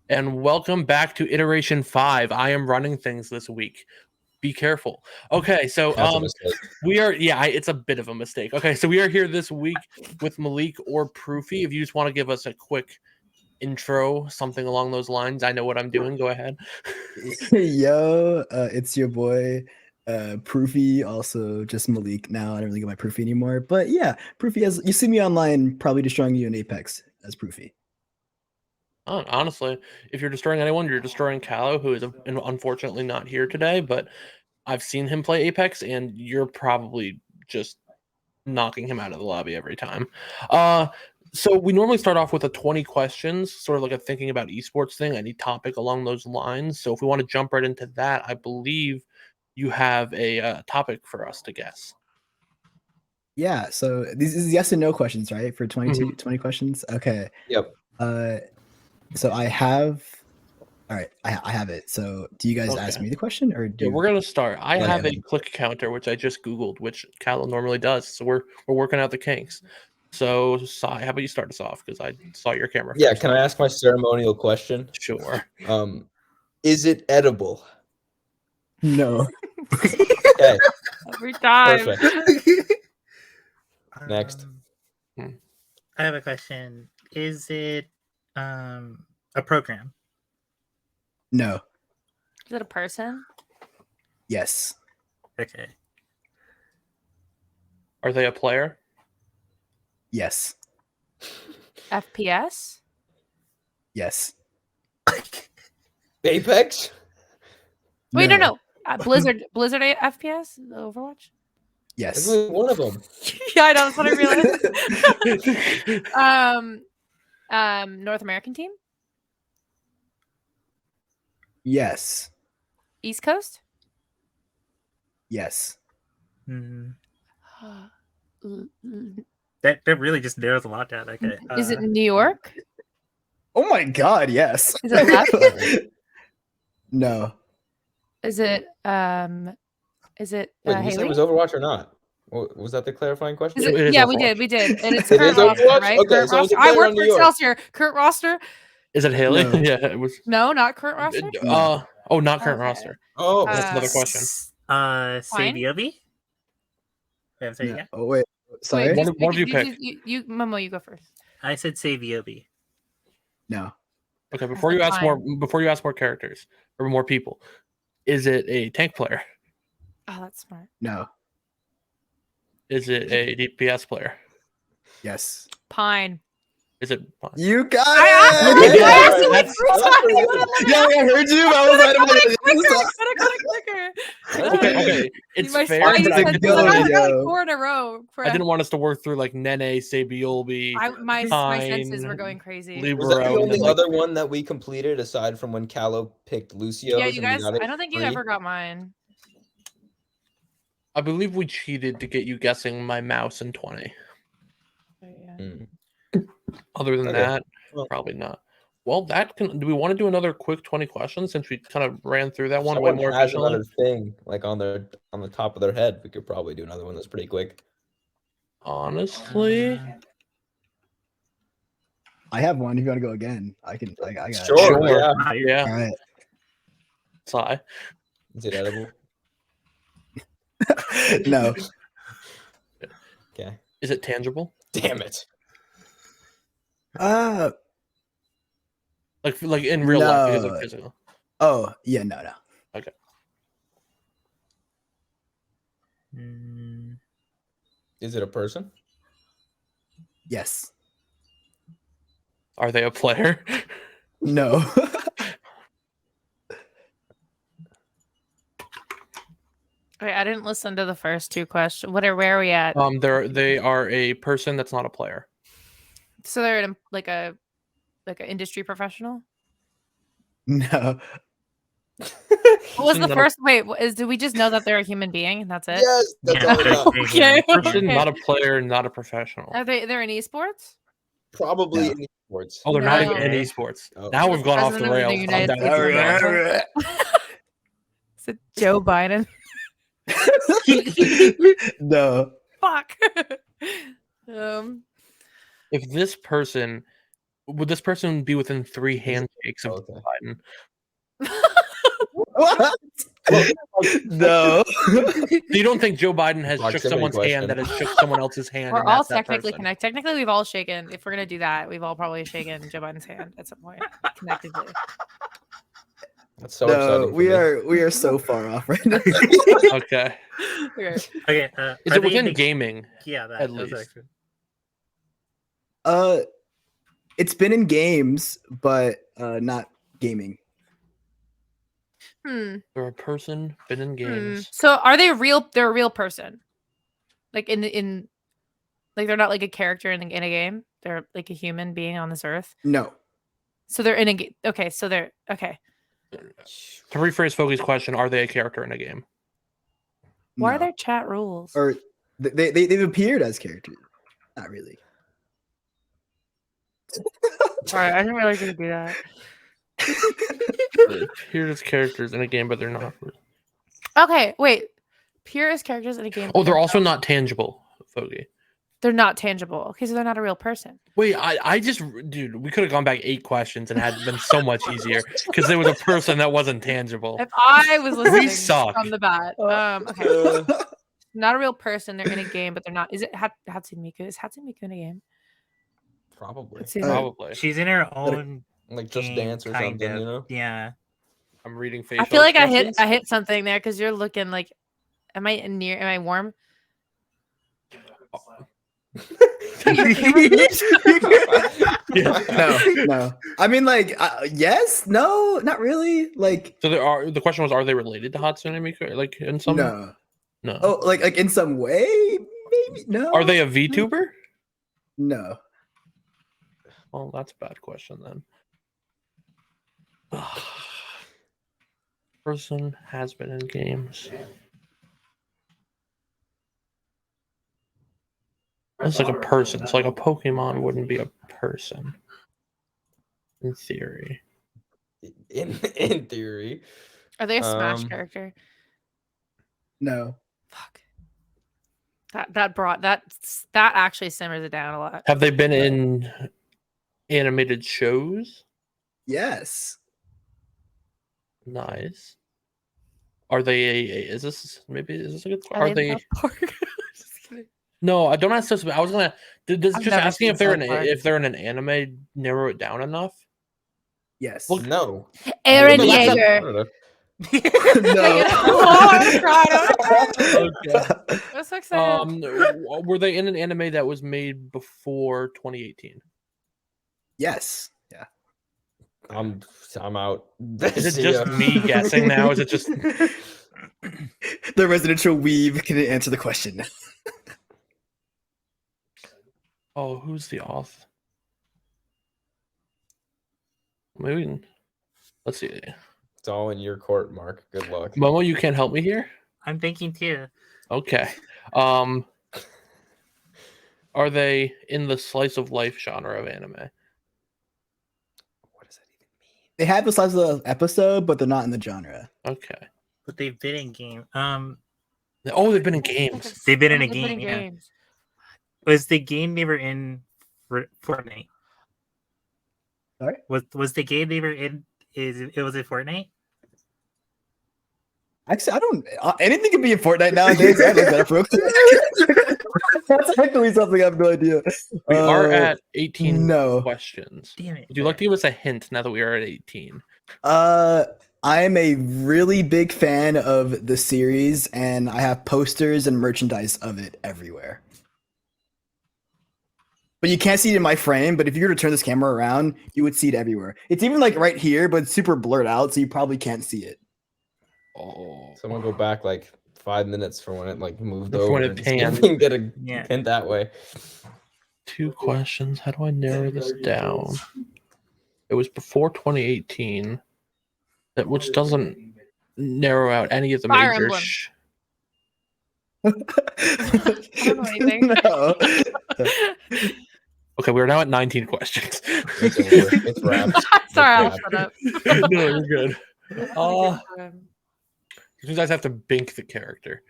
and welcome back to Iteration 5. I am running things this week. Be careful. Okay, so That's a mistake. we are it's a bit of a mistake. Okay, so we are here this week with Malik or Proofy. If you just want to give us a quick intro, something along those lines. I know what I'm doing. Go ahead. Yo, it's your boy Proofy, also just Malik now. I don't really get my Proofy anymore. But yeah, Proofy, as you see me online, probably destroying you in Apex as Proofy. Honestly, if you're destroying anyone, you're destroying Callow, who is unfortunately not here today, but I've seen him play Apex, and you're probably just knocking him out of the lobby every time. So we normally start off with a 20 questions, sort of like a thinking about esports thing, any topic along those lines. So if we want to jump right into that, I believe you have a topic for us to guess. Yeah, so this is yes and no questions, right? For 20 questions? Okay. Yep. So I have... All right, I have it. So do you guys ask me the question, or do we're gonna start? I have a click counter, which I just Googled, which Callow normally does. So we're working out the kinks. So Sai, how about you start us off? Because I saw your camera first. Yeah, can I ask my ceremonial question? Sure. Is it edible? No. Okay. Every time. Perfect. Next. I have a question. Is it a program? No. Is it a person? Yes. Okay. Are they a player? Yes. FPS? Yes. Apex? Wait, no. Blizzard FPS? Overwatch? Yes. There's only one of them. Yeah, I know. That's what I realized. North American team? Yes. East Coast? Yes. That really just narrows a lot down. Okay. Is it New York? Oh my God! Yes. Is it left? No. Is it Wait, you said it was Overwatch or not? Was that the clarifying question? Yeah, we did, and it's It current is roster, Overwatch? right? Okay, Current so roster. it's a I player work on for New York. Excelsior. Current roster? Is it Haley? No. Yeah, it was. No, not current roster. No. Not current roster. Oh, That's another question. Saviobi? No. Oh wait. Sorry. Wait, what did you pick? You Momo, you go first. I said Saviobi. No. Okay, before you ask more characters or more people, is it a tank player? Oh, that's smart. No. Is it a DPS player? Yes. Pine. Is it? You got it. I asked you like That's- 3 times. Yeah, I heard you. I was like, Okay. It's My fair. spine But said- I I got like yo. 4 in a row. I didn't want us to work through like Nene, Sabiolbi, My Pine, senses were going crazy. Libero. was that the and only then, like, other one that we completed aside from when Callow picked Lucio? Yeah, you guys. I don't think you ever got mine. I believe we cheated to get you guessing my mouse in 20. Other than that, probably not. Well, do we want to do another quick 20 questions since we kind of ran through that one way more has efficiently? another thing like on the top of their head. We could probably do another one that's pretty quick. Honestly, I have one. If you want to go again, I can. I got it. Sure. Yeah. All right. Sigh. Is it edible? No. Okay. Is it tangible? Damn it. Like in real life, because of No. physical. Oh yeah. No. Okay. Is it a person? Yes. Are they a player? No. Wait, I didn't listen to the first 2 questions. Where are we at? They are a person that's not a player. So they're like an industry professional. No. What was the first? Wait, do we just know that they're a human being and that's it? Yes. That's all we got. Okay. Person, not a player, not a professional. Are they're in esports? Probably No. in esports. Oh, they're not No. even in esports. Oh. Now we've gone off the President of the rails. United Calm down. States. Is it Joe Biden? No. Fuck. If this person Would this person be within 3 handshakes of Okay. Biden? What? No. So you don't think Joe Biden has shook Proximity someone's question. hand that has shook someone else's hand? We're and all that's that technically person? connected. Technically, we've all shaken. If we're gonna do that, we've all probably shaken Joe Biden's hand at some point connectively. That's so No, exciting. we are so far off right now. Okay. Okay. Okay. Is are it they within the- gaming? Yeah, that at was least? actually. It's been in games, but not gaming. They're a person, been in games. So are they real? They're a real person, like in like they're not like a character in a game. They're like a human being on this earth. No. So they're in a game. Okay, so they're okay. To rephrase Fogey's question, are they a character in a game? Why no. are there chat rules? Or they've appeared as characters. Not really. Sorry, I didn't realize you could do that. They appear as characters in a game, but they're not. Okay, wait. Pure as characters in a game. Oh, they're also not tangible, Fogey. They're not tangible. Okay, so they're not a real person. Wait, dude, we could have gone back 8 questions and had been so much easier because there was a person that wasn't tangible. If I was listening suck. from the bat, okay, not a real person. They're in a game, but they're not. Is it Hatsune Miku? Is Hatsune Miku in a game? Probably. Hatsune- Probably. She's in her own Like Just game, Dance or kind something, of. you know? Yeah. I'm reading facial I feel like I expressions. hit something there because you're looking like. Am I near? Am I warm? No. I mean, like, yes, no, not really. Like, So the question was, are they related to Hatsune Miku? Like in some no. No. Oh, like in some way, maybe. No. Are they a VTuber? No. Well, that's a bad question then. Person has been in games. It's like a person. So like a Pokemon wouldn't be a person. In theory. In theory. Are they a Smash Um, character? No. Fuck. That actually simmers it down a lot. Have they been in animated shows? Yes. Nice. Are they is this a good question? Are in they South Park? Just kidding. No, I don't ask this. I was gonna just I've never asking seen if they're in South Park. if they're in an anime, narrow it down enough. Yes. Well, No. Aaron No, that's not- Yeager. No. Oh, I'm crying. Okay. I'm so excited. Were they in an anime that was made before 2018? Yes. Yeah. I'm out. Is it just me guessing now? Is it just The residential weave can answer the question. oh, who's the author? Maybe we can... let's see. It's all in your court, Mark. Good luck. Momo, you can't help me here? I'm thinking too. Okay. Are they in the slice of life genre of anime? What does that even mean? They have the size of the episode, but they're not in the genre. Okay. But they've been in game. Oh, they've been in games. They've been in a They've been game. in Yeah. games. Was the game they were in Fortnite? Sorry? Was the game they were in? Was it Fortnite? Actually, I don't. Anything can be in Fortnite nowadays. I looked that up real quick. That's actually something I have no idea. We are at 18 no. questions. Damn it! Would you like to give us a hint now that we are at 18? I am a really big fan of the series, and I have posters and merchandise of it everywhere. But you can't see it in my frame, but if you were to turn this camera around, you would see it everywhere. It's even like right here, but it's super blurred out, so you probably can't see it. Oh, Someone go back like 5 minutes from when it like moved From over. when it and see if panned. we can get a Yeah. hint that way. 2 questions. How do I narrow this down? It was before 2018, which doesn't narrow out any of the Fire major. Emblem. I don't know anything. No. Okay, we're now at 19 questions. It's over. It's wrapped. Sorry, I'll It's shut up. No, you're good. You guys have to bink the character.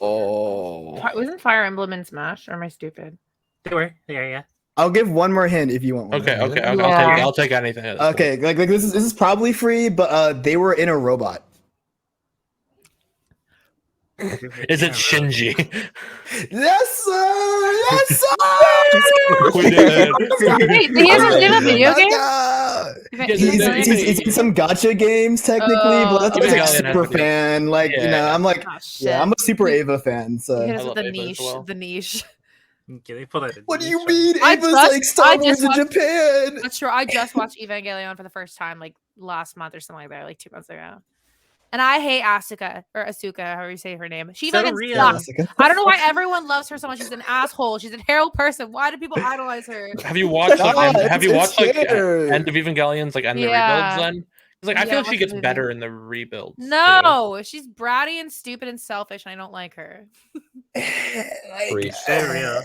Oh, Wasn't Fire Emblem in Smash? Or am I stupid? They were. Yeah. I'll give one more hint if you want one. Okay, okay, Yeah. I'll take anything. At this Okay, point. like this is probably free, but they were in a robot. Is it Shinji? Yes, sir. Yes, sir. We did. Wait, he hasn't did a video game? He's in some gacha games technically, but that's like Evangelion has super video. fan. Like Yeah, you know, yeah. I'm like, Oh, shit. yeah, I'm a super You- Ava fan. So Hit I us with love the Ava as niche. well. The niche. Okay, they pull out. what do you mean? I Ava's just- like Star I Wars just in watched- Japan. That's true. I just watched Evangelion for the first time like last month or something like that, like 2 months ago. And I hate Asuka, however you say her name. She So fucking real. sucks. I don't know why everyone loves her so much. She's an asshole. She's a terrible person. Why do people idolize her? Have you watched like No, have you it's watched like fair. End of Evangelion's like End of the Yeah. rebuilds then? Because like I Yeah, feel like she watch gets the better movie. in the rebuilds. too. No, she's bratty and stupid and selfish, and I don't like her. Preach. We can have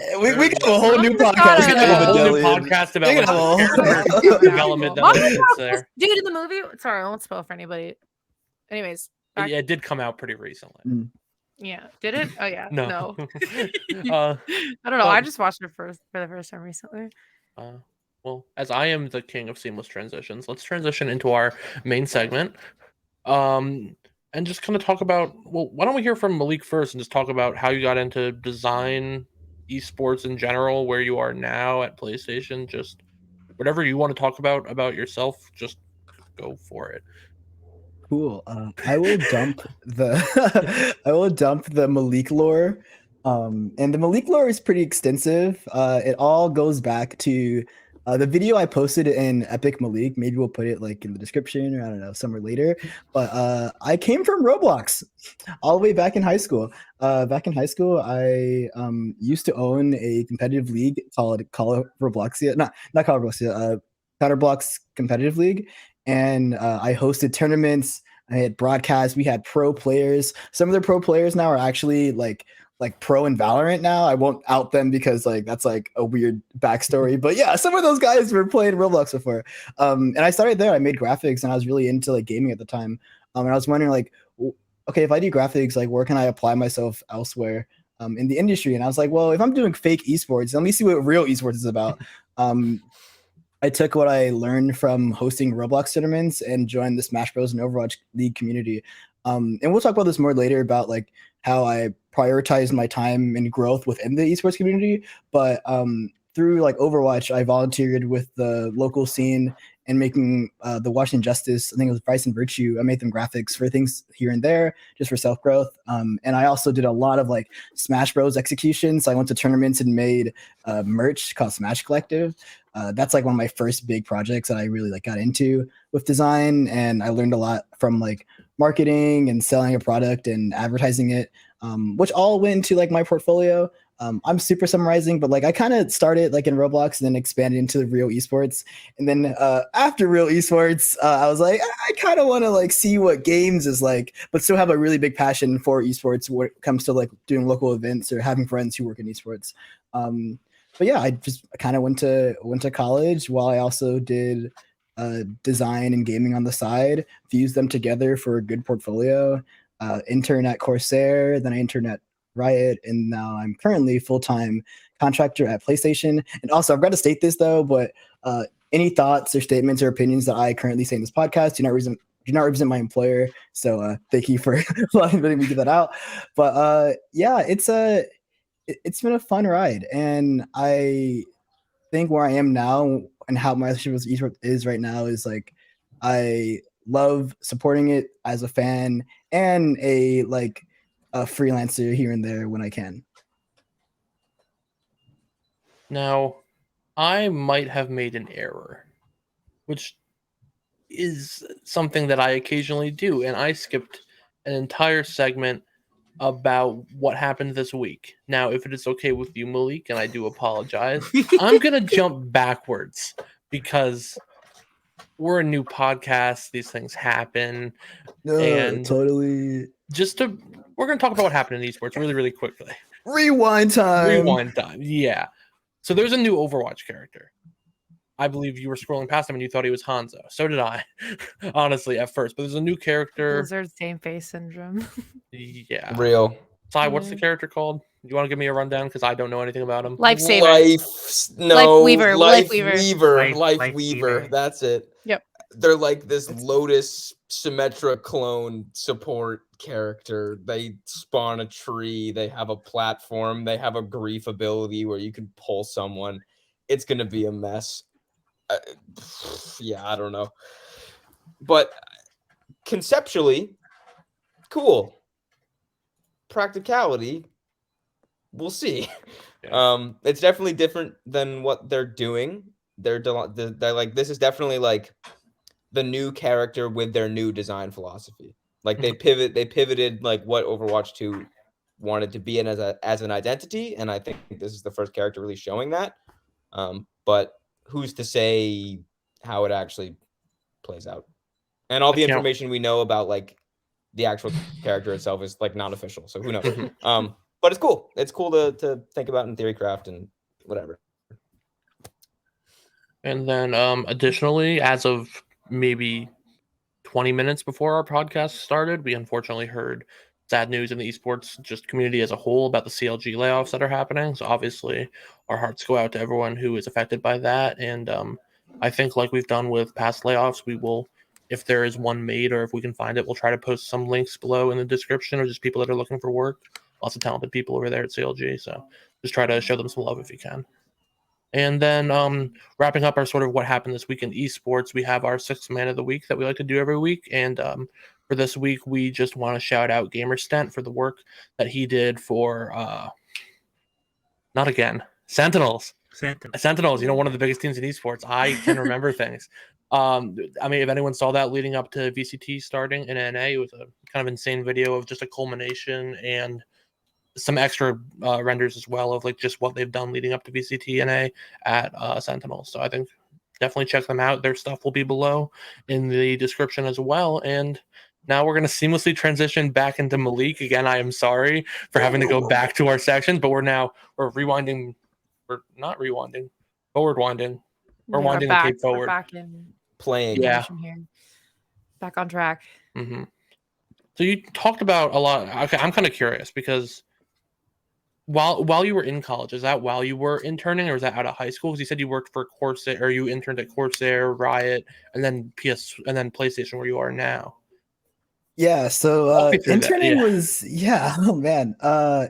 a whole new Oh my God, podcast. We I can have a whole new Evangelion. podcast about We like can have a character whole- development that happens there. Dude, in the movie, sorry, I won't spoil for anybody. Anyways, back- Yeah, it did come out pretty recently. yeah, did it? Oh yeah, No. no. uh, I don't know. I but- just watched it for the first time recently. well, as I am the king of seamless transitions, let's transition into our main segment. And just kind of talk about, well, why don't we hear from Malik first and just talk about how you got into design, esports in general, where you are now at PlayStation, just whatever you want to talk about yourself, just go for it. Cool. I will dump the Malik lore. And the Malik lore is pretty extensive. It all goes back to the video I posted in Epic Malik. Maybe we'll put it like in the description or I don't know, somewhere later. But I came from Roblox all the way back in high school. Back in high school, I used to own a competitive league called Call of Robloxia. Not Call of Robloxia, Counterblocks Competitive League. And I hosted tournaments. I had broadcasts. We had pro players. Some of the pro players now are actually like pro in Valorant now. I won't out them because like that's like a weird backstory. But yeah, some of those guys were playing Roblox before. And I started there. I made graphics and I was really into like gaming at the time. And I was wondering like, okay, if I do graphics, like where can I apply myself elsewhere in the industry? And I was like, well, if I'm doing fake esports, let me see what real esports is about. I took what I learned from hosting Roblox tournaments and joined the Smash Bros. And Overwatch League community. And we'll talk about this more later about like how I prioritized my time and growth within the esports community. But through like Overwatch, I volunteered with the local scene and making the Washington Justice, I think it was Vice and Virtue. I made them graphics for things here and there just for self-growth. And I also did a lot of like Smash Bros executions. I went to tournaments and made merch called Smash Collective. That's like one of my first big projects that I really like got into with design. And I learned a lot from like marketing and selling a product and advertising it, which all went into like my portfolio. I'm super summarizing, but like I kind of started like in Roblox and then expanded into the real esports. And then after real esports, I was like, I kind of want to like see what games is like, but still have a really big passion for esports when it comes to like doing local events or having friends who work in esports. But yeah, I just kind of went to college while I also did design and gaming on the side, fused them together for a good portfolio. Intern at Corsair, then I interned at Riot, and now I'm currently full-time contractor at PlayStation. And also, I've got to state this though, but any thoughts or statements or opinions that I currently say in this podcast do not represent my employer. So thank you for letting me get that out. But yeah, it's been a fun ride, and I think where I am now and how my relationship with esports is right now is like I love supporting it as a fan and a freelancer here and there when I can. Now, I might have made an error, which is something that I occasionally do, and I skipped an entire segment about what happened this week. Now, if it is okay with you, Malik, and I do apologize, I'm going to jump backwards because we're a new podcast. These things happen. And Totally. We're going to talk about what happened in esports really, really quickly. Rewind time. Yeah. So there's a new Overwatch character. I believe you were scrolling past him and you thought he was Hanzo. So did I, honestly, at first. But there's a new character. Blizzard same face syndrome. Yeah. Real. Sai, what's the character called? You want to give me a rundown because I don't know anything about him. Lifesaver. Life Weaver. That's it. Yep. They're like this Lotus Symmetra clone support character. They spawn a tree. They have a platform. They have a grief ability where you can pull someone. It's gonna be a mess. Yeah, I don't know. But conceptually, cool. Practicality, we'll see. Yeah. It's definitely different than what they're doing. They're like, this is definitely like the new character with their new design philosophy. Like they pivoted like what Overwatch 2 wanted to be in as an identity, and I think this is the first character really showing that. But who's to say how it actually plays out? And all the information we know about like the actual character itself is like not official, so who knows? But it's cool. It's cool to think about in theorycraft and whatever. And then additionally, as of maybe 20 minutes before our podcast started, we unfortunately heard sad news in the esports just community as a whole about the CLG layoffs that are happening. So obviously our hearts go out to everyone who is affected by that. And I think like we've done with past layoffs, we will, if there is one made or if we can find it, we'll try to post some links below in the description of just people that are looking for work. Lots of talented people over there at CLG. So just try to show them some love if you can. And then wrapping up our sort of what happened this week in esports, we have our sixth man of the week that we like to do every week. And for this week, we just want to shout out Gamer Stent for the work that he did for not again, Sentinels. Sentinels, one of the biggest teams in esports. I can remember things. I mean, if anyone saw that leading up to VCT starting in NA, it was a kind of insane video of just a culmination and some extra renders as well of like just what they've done leading up to VCT at Sentinels. So I think definitely check them out. Their stuff will be below in the description as well. And now we're going to seamlessly transition back into Malik. Again, I am sorry for having to go back to our sections, but we're rewinding. We're not rewinding, forward winding. We're winding the tape forward. We're back in playing. Yeah. Here. Back on track. Mm-hmm. So you talked about a lot. Okay, I'm kind of curious because while you were in college, is that while you were interning or was that out of high school? Because you said you worked for Corsair or you interned at Corsair, Riot, and then PlayStation where you are now. Yeah, so interning was oh man.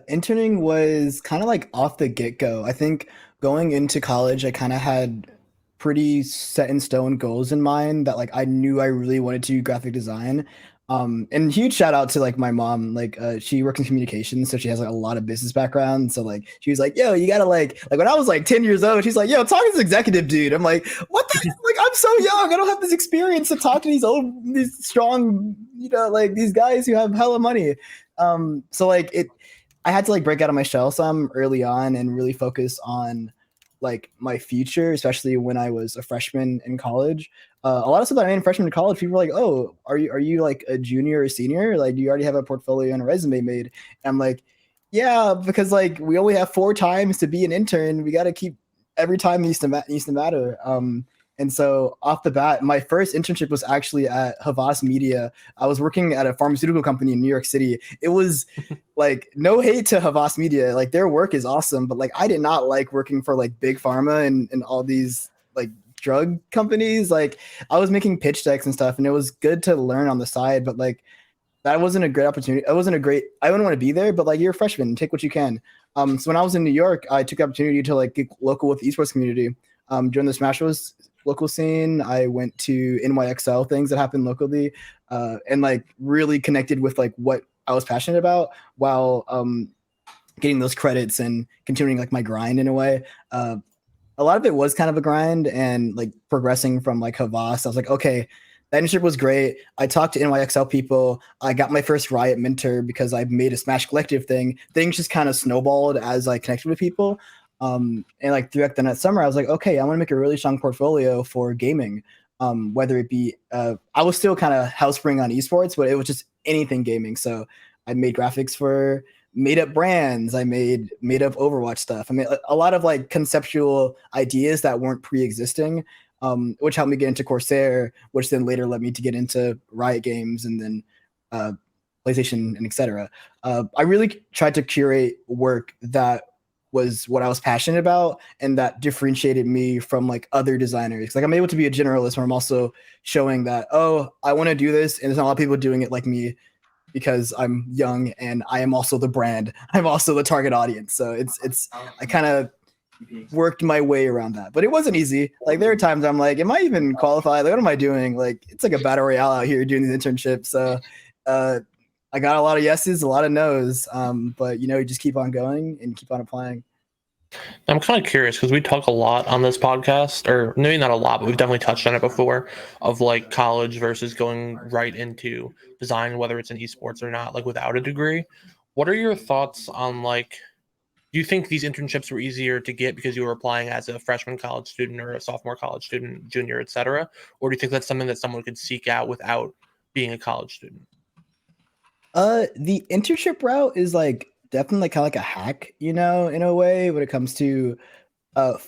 Interning was kind of like off the get-go. I think going into college, I kind of had pretty set in stone goals in mind that like I knew I really wanted to do graphic design. And huge shout out to like my mom, like she works in communications, so she has like a lot of business background. So like she was like, yo, you gotta like when I was like 10 years old, she's like, yo, talk to this executive dude. I'm like, what the like I'm so young, I don't have this experience to talk to these strong, like these guys who have hella money. So like I had to like break out of my shell some early on and really focus on like my future, especially when I was a freshman in college. A lot of stuff that I made in freshman in college, people were like, "Oh, are you like a junior or senior? Like, do you already have a portfolio and a resume made?" And I'm like, "Yeah, because like we only have 4 times to be an intern. We got to keep every time needs to matter." And so off the bat, my first internship was actually at Havas Media. I was working at a pharmaceutical company in New York City. It was like no hate to Havas Media, like their work is awesome, but like I did not like working for like big pharma and all these like drug companies. Like I was making pitch decks and stuff, and it was good to learn on the side, but like that wasn't a great opportunity. I wouldn't want to be there, but like you're a freshman, take what you can. So when I was in New York, I took the opportunity to like get local with the esports community. During the Smash Bros local scene, I went to NYXL things that happened locally, and like really connected with like what I was passionate about while getting those credits and continuing like my grind in a way. A lot of it was kind of a grind, and like progressing from like Havas, I was like, okay, that internship was great. I talked to NYXL people. I got my first Riot mentor because I made a Smash Collective thing. Things just kind of snowballed as I connected with people. And like throughout the next summer, I was like, okay, I want to make a really strong portfolio for gaming. Whether it be, I was still kind of housebring on esports, but it was just anything gaming. So I made graphics for made up brands. I made up Overwatch stuff. I mean, a lot of like conceptual ideas that weren't pre-existing, which helped me get into Corsair, which then later led me to get into Riot Games, and then PlayStation, and etc. I really tried to curate work that was what I was passionate about and that differentiated me from like other designers. Like I'm able to be a generalist where I'm also showing that, oh, I want to do this, and there's not a lot of people doing it like me because I'm young and I am also the brand. I'm also the target audience. So it's I kind of worked my way around that, but it wasn't easy. Like there are times I'm like, am I even qualified? Like, what am I doing? Like it's like a battle royale out here doing these internships. So I got a lot of yeses, a lot of nos. But you just keep on going and keep on applying. I'm kind of curious because we talk a lot on this podcast, or maybe not a lot, but we've definitely touched on it before, of like college versus going right into design, whether it's in esports or not, like without a degree. What are your thoughts on like, do you think these internships were easier to get because you were applying as a freshman college student or a sophomore college student, junior, etc.? Or do you think that's something that someone could seek out without being a college student? The internship route is like definitely kind of like a hack, in a way when it comes to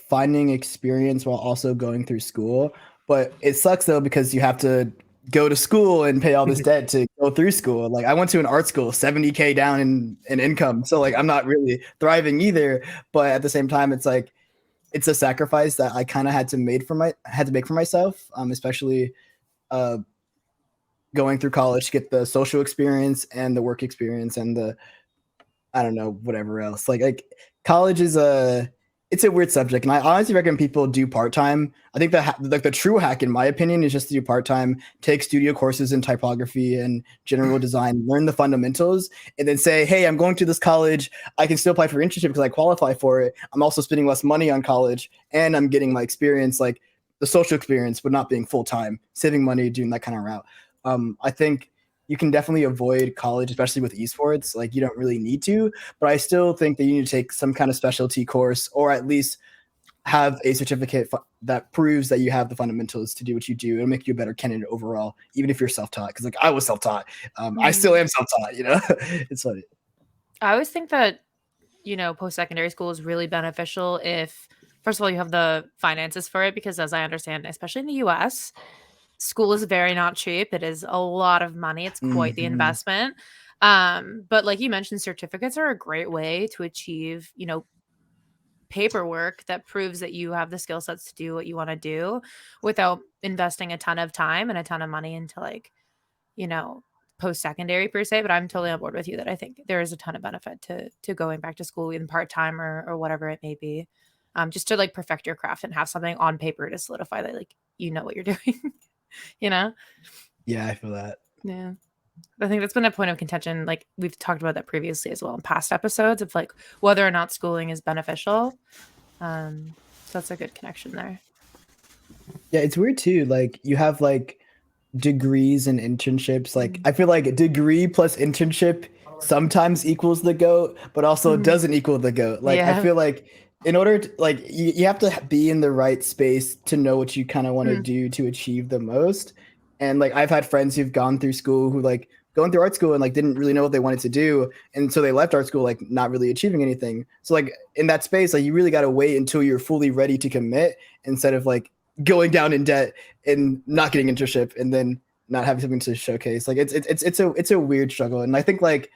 finding experience while also going through school. But it sucks though because you have to go to school and pay all this debt to go through school. Like I went to an art school, 70K down in income. So like I'm not really thriving either. But at the same time, it's like it's a sacrifice that I kind of had to make for myself, especially going through college to get the social experience and the work experience and the I don't know whatever else. Like college is it's a weird subject, and I honestly recommend people do part time. I think the true hack, in my opinion, is just to do part time, take studio courses in typography and general design, learn the fundamentals, and then say, hey, I'm going to this college. I can still apply for internship because I qualify for it. I'm also spending less money on college, and I'm getting my experience, like the social experience, but not being full time, saving money, doing that kind of route. I think you can definitely avoid college, especially with esports. Like you don't really need to, but I still think that you need to take some kind of specialty course or at least have a certificate that proves that you have the fundamentals to do what you do. It'll make you a better candidate overall, even if you're self-taught. Because like I was self-taught, I still am self-taught. It's funny. I always think that post-secondary school is really beneficial if, first of all, you have the finances for it, because as I understand, especially in the US, school is very not cheap. It is a lot of money. It's quite the investment. But like you mentioned, certificates are a great way to achieve, paperwork that proves that you have the skill sets to do what you want to do without investing a ton of time and a ton of money into like, post-secondary per se. But I'm totally on board with you that I think there is a ton of benefit to going back to school, even part-time or whatever it may be. Just to like perfect your craft and have something on paper to solidify that like what you're doing. Yeah, I feel that. Yeah, I think that's been a point of contention. Like we've talked about that previously as well in past episodes of like whether or not schooling is beneficial. So that's a good connection there. Yeah, it's weird too. Like you have like degrees and internships. Like I feel like degree plus internship sometimes equals the GOAT, but also doesn't equal the GOAT. Like I feel like in order to like you have to be in the right space to know what you kind of want to do to achieve the most. And like I've had friends who've gone through school who like going through art school and like didn't really know what they wanted to do, and so they left art school like not really achieving anything. So like in that space, like you really got to wait until you're fully ready to commit instead of like going down in debt and not getting internship and then not having something to showcase. Like it's a weird struggle. And I think like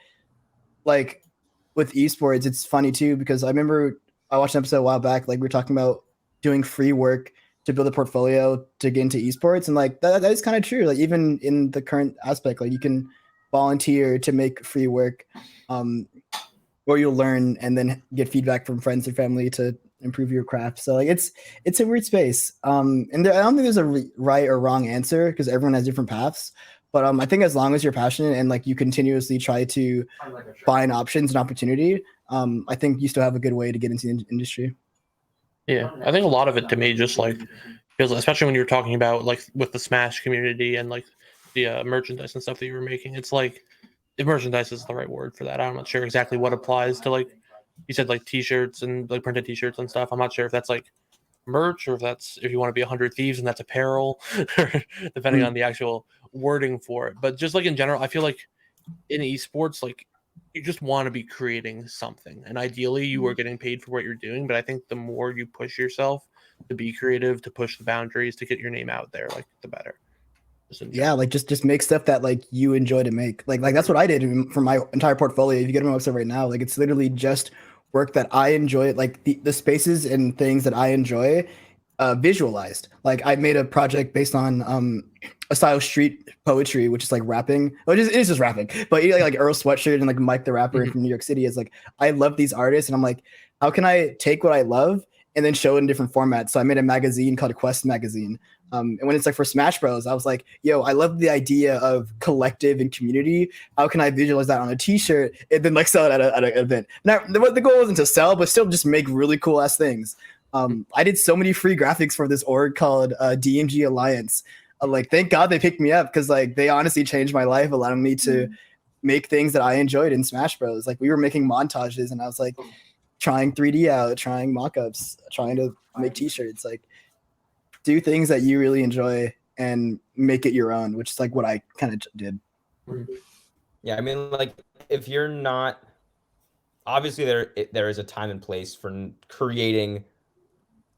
with esports, it's funny too, because I remember I watched an episode a while back, like we were talking about doing free work to build a portfolio to get into esports. And like that is kind of true. Like even in the current aspect, like you can volunteer to make free work, or you'll learn and then get feedback from friends and family to improve your craft. So like it's a weird space. And I don't think there's a right or wrong answer because everyone has different paths. But I think as long as you're passionate and like you continuously try to find options and opportunity, I think you still have a good way to get into the industry. Yeah, I think a lot of it to me just like feels, especially when you're talking about like with the Smash community and like the merchandise and stuff that you were making. It's like if merchandise is the right word for that. I'm not sure exactly what applies to like you said like t-shirts and like printed t-shirts and stuff. I'm not sure if that's like merch or if you want to be 100 Thieves and that's apparel, depending on the actual wording for it. But just like in general, I feel like in esports, like you just want to be creating something, and ideally you are getting paid for what you're doing. But I think the more you push yourself to be creative, to push the boundaries, to get your name out there, like the better. Just in Yeah, general. like just make stuff that like you enjoy to make. Like that's what I did for my entire portfolio. If you go to my website right now, like it's literally just work that I enjoy, like the spaces and things that I enjoy visualized. Like I made a project based on a style of street poetry, which is like rapping. Well, it is just rapping, but you know, like Earl Sweatshirt and like Mike the Rapper Mhm. from New York City is like I love these artists, and I'm like, how can I take what I love and then show it in different formats? So I made a magazine called Quest Magazine. And when it's like for Smash Bros, I was like, yo, I love the idea of collective and community. How can I visualize that on a t-shirt and then like sell it at an event? Now, the goal wasn't to sell, but still just make really cool ass things. I did so many free graphics for this org called DMG Alliance. Like, thank God they picked me up because like they honestly changed my life, allowing me to make things that I enjoyed in Smash Bros. Like we were making montages, and I was like trying 3D out, trying mock-ups, trying to make t-shirts. Like do things that you really enjoy and make it your own, which is like what I kind of did. Yeah, I mean, like if you're not, obviously there is a time and place for creating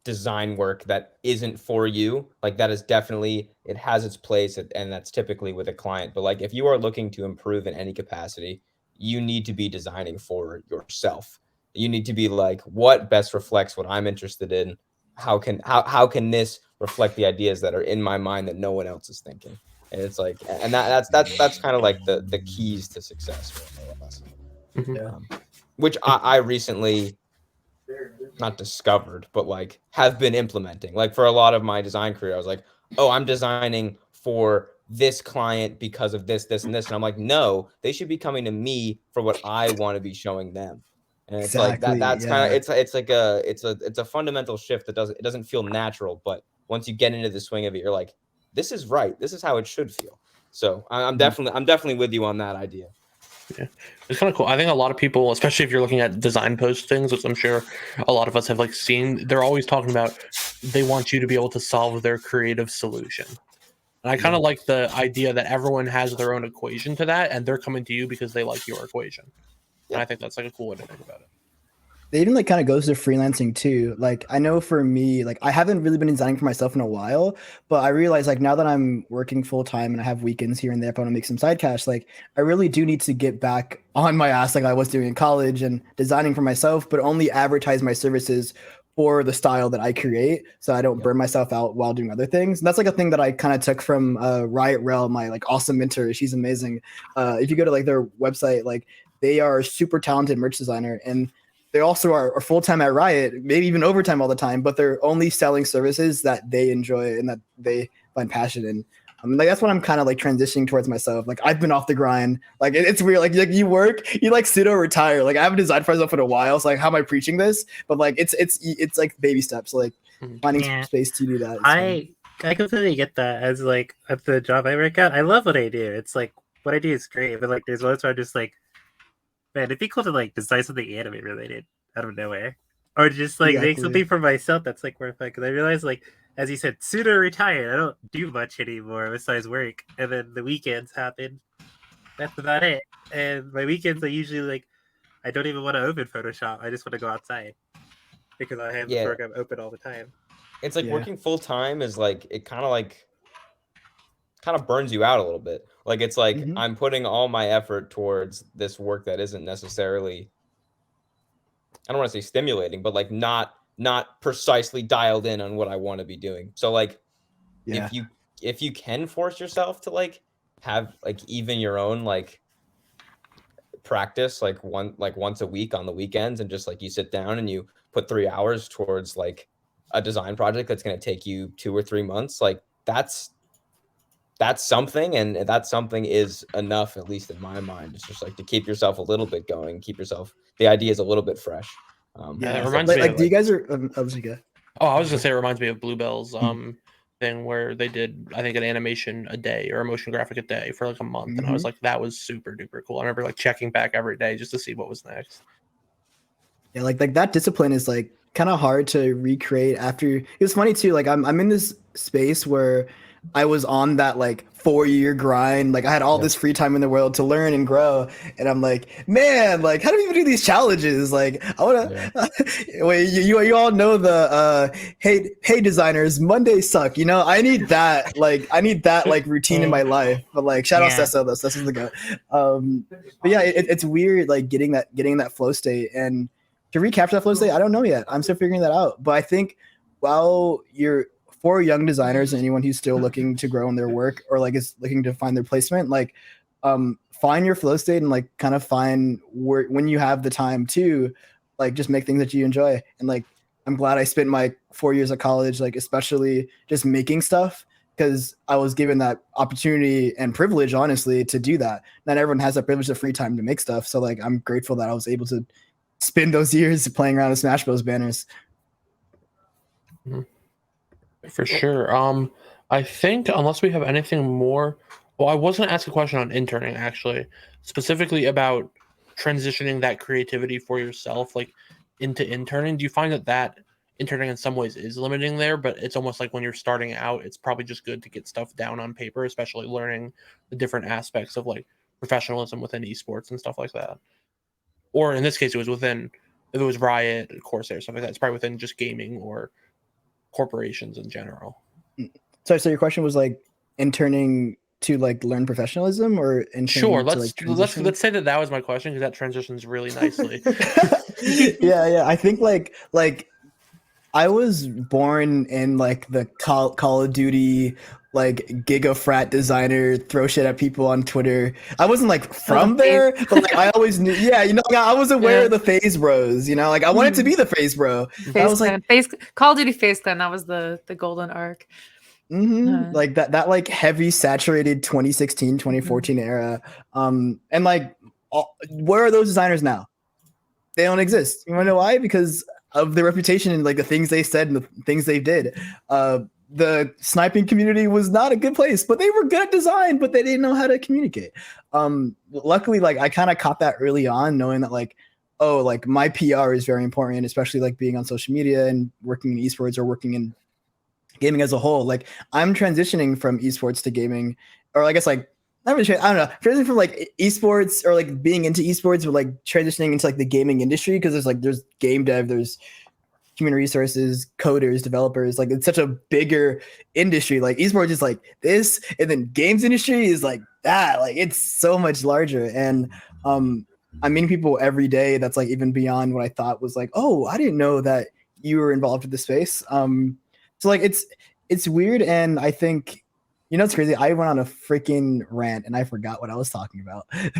design work that isn't for you. Like that is definitely, it has its place, and that's typically with a client. But like if you are looking to improve in any capacity, you need to be designing for yourself. You need to be like, what best reflects what I'm interested in? How can this reflect the ideas that are in my mind that no one else is thinking? And it's like, and that's kind of like the keys to success for us. Mhm. Which I recently not discovered, but like have been implementing. Like for a lot of my design career, I was like, oh, I'm designing for this client because of this, this, and this. And I'm like, no, they should be coming to me for what I want to be showing them. And it's like Exactly. that's kind of Yeah. it's like it's a fundamental shift that doesn't feel natural, but once you get into the swing of it, you're like, this is right. This is how it should feel. So I'm definitely with you on that idea. Yeah, it's kind of cool. I think a lot of people, especially if you're looking at design postings, which I'm sure a lot of us have like seen, they're always talking about they want you to be able to solve their creative solution. And I kind of like the idea that everyone has their own equation to that, and they're coming to you because they like your equation. And I think that's like a cool way to think about it. It even like kind of goes to freelancing too. Like I know for me, like I haven't really been designing for myself in a while, but I realize like now that I'm working full time and I have weekends here and there, if I want to make some side cash, like I really do need to get back on my ass like I was doing in college and designing for myself, but only advertise my services for the style that I create, so I don't burn myself out while doing other things. And that's like a thing that I kind of took from Riot Rel, my like awesome mentor. She's amazing. If you go to like their website, like they are a super talented merch designer, and they also are full-time at Riot, maybe even overtime all the time, but they're only selling services that they enjoy and that they find passion in. Like that's what I'm kind of like transitioning towards myself. Like I've been off the grind. Like it's weird. Like you work, you like pseudo retire. Like I haven't designed for myself in a while. So like, how am I preaching this? But like it's like baby steps. Like finding Yeah. space to do that. is I completely get that. As like at the job I work at, I love what I do. It's like what I do is great, but like there's moments where I'm just like, man, it'd be cool to like design something anime related out of nowhere, or just like make Exactly. something for myself that's like more fun. Because I realize, like as you said, pseudo retired. I don't do much anymore besides work, and then the weekends happen. That's about it. And my weekends, I usually like, I don't even want to open Photoshop. I just want to go outside because I have the Yeah. program open all the time. It's like Yeah. working full time is like it kind of burns you out a little bit. Like it's like Mhm. I'm putting all my effort towards this work that isn't necessarily, I don't want to say stimulating, but like not precisely dialed in on what I want to be doing. So like Yeah. if you can force yourself to like have like even your own like practice like once a week on the weekends, and just like you sit down and you put 3 hours towards like a design project that's going to take you 2 or 3 months, like that's something, and that something is enough, at least in my mind. It's just like to keep yourself a little bit going, keep yourself the ideas a little bit fresh. Yeah, that so- reminds Like, me like of do you guys are? I was like, Oh, I was gonna say it reminds me of Bluebell's Mm. thing where they did, I think, an animation a day or a motion graphic a day for like a month, and I was Mhm. like, that was super duper cool. I remember like checking back every day just to see what was next. Yeah, like that discipline is like kind of hard to recreate after. It's funny too. Like I'm in this space where I was on that like 4-year grind. Like I had all this free time in the world to learn and grow. And I'm like, man, like how do we even do these challenges? Like I wanna wait, you all know the hey designers, Mondays suck. You know, I need that like routine in my life. But like shout out Cessa though, Cessa's the goat. But yeah, it's weird like getting that flow state. And to recapture that flow state, I don't know yet. I'm still figuring that out. But I think while you're for young designers and anyone who's still looking to grow in their work or like is looking to find their placement, like find your flow state and like kind of find where when you have the time to like just make things that you enjoy. And like I'm glad I spent my 4 years of college like especially just making stuff because I was given that opportunity and privilege honestly to do that. Not everyone has that privilege of free time to make stuff. So like I'm grateful that I was able to spend those years playing around with Smash Bros banners. For sure. I think unless we have anything more, well, I was going to ask a question on interning actually, specifically about transitioning that creativity for yourself, like into interning. Do you find that interning in some ways is limiting there, but it's almost like when you're starting out, it's probably just good to get stuff down on paper, especially learning the different aspects of like professionalism within esports and stuff like that. Or in this case, if it was Riot, Corsair, stuff like that, it's probably within just gaming or corporations in general. So your question was like interning to like learn professionalism or interning sure. to, Let's say that was my question because that transitions really nicely. yeah. I think like I was born in like the Call of Duty like giga frat designer throw shit at people on Twitter. I wasn't like from there, but like I always knew. Yeah, you know, I was aware of the FaZe Bros. You know, like I wanted to be the FaZe Bro. I was like Call of Duty FaZe Clan. That was the golden arc. Like that like heavy saturated 2016 2014 era. And like where are those designers now? They don't exist. You want to know why? Because of their reputation and like the things they said and the things they did. The sniping community was not a good place, but they were good at design, but they didn't know how to communicate. Luckily, like I kind of caught that early on, knowing that like, oh, like my PR is very important, especially like being on social media and working in esports or working in gaming as a whole. Like I'm transitioning from esports to gaming, or I guess like I don't know, transitioning from like esports or like being into esports, but like transitioning into like the gaming industry because there's game dev, there's human resources, coders, developers. Like it's such a bigger industry. Like esports is like this, and then games industry is like that. Like it's so much larger. And I'm meeting people every day that's like even beyond what I thought was like, oh, I didn't know that you were involved with the space. So like it's weird, and I think you know it's crazy. I went on a freaking rant and I forgot what I was talking about. I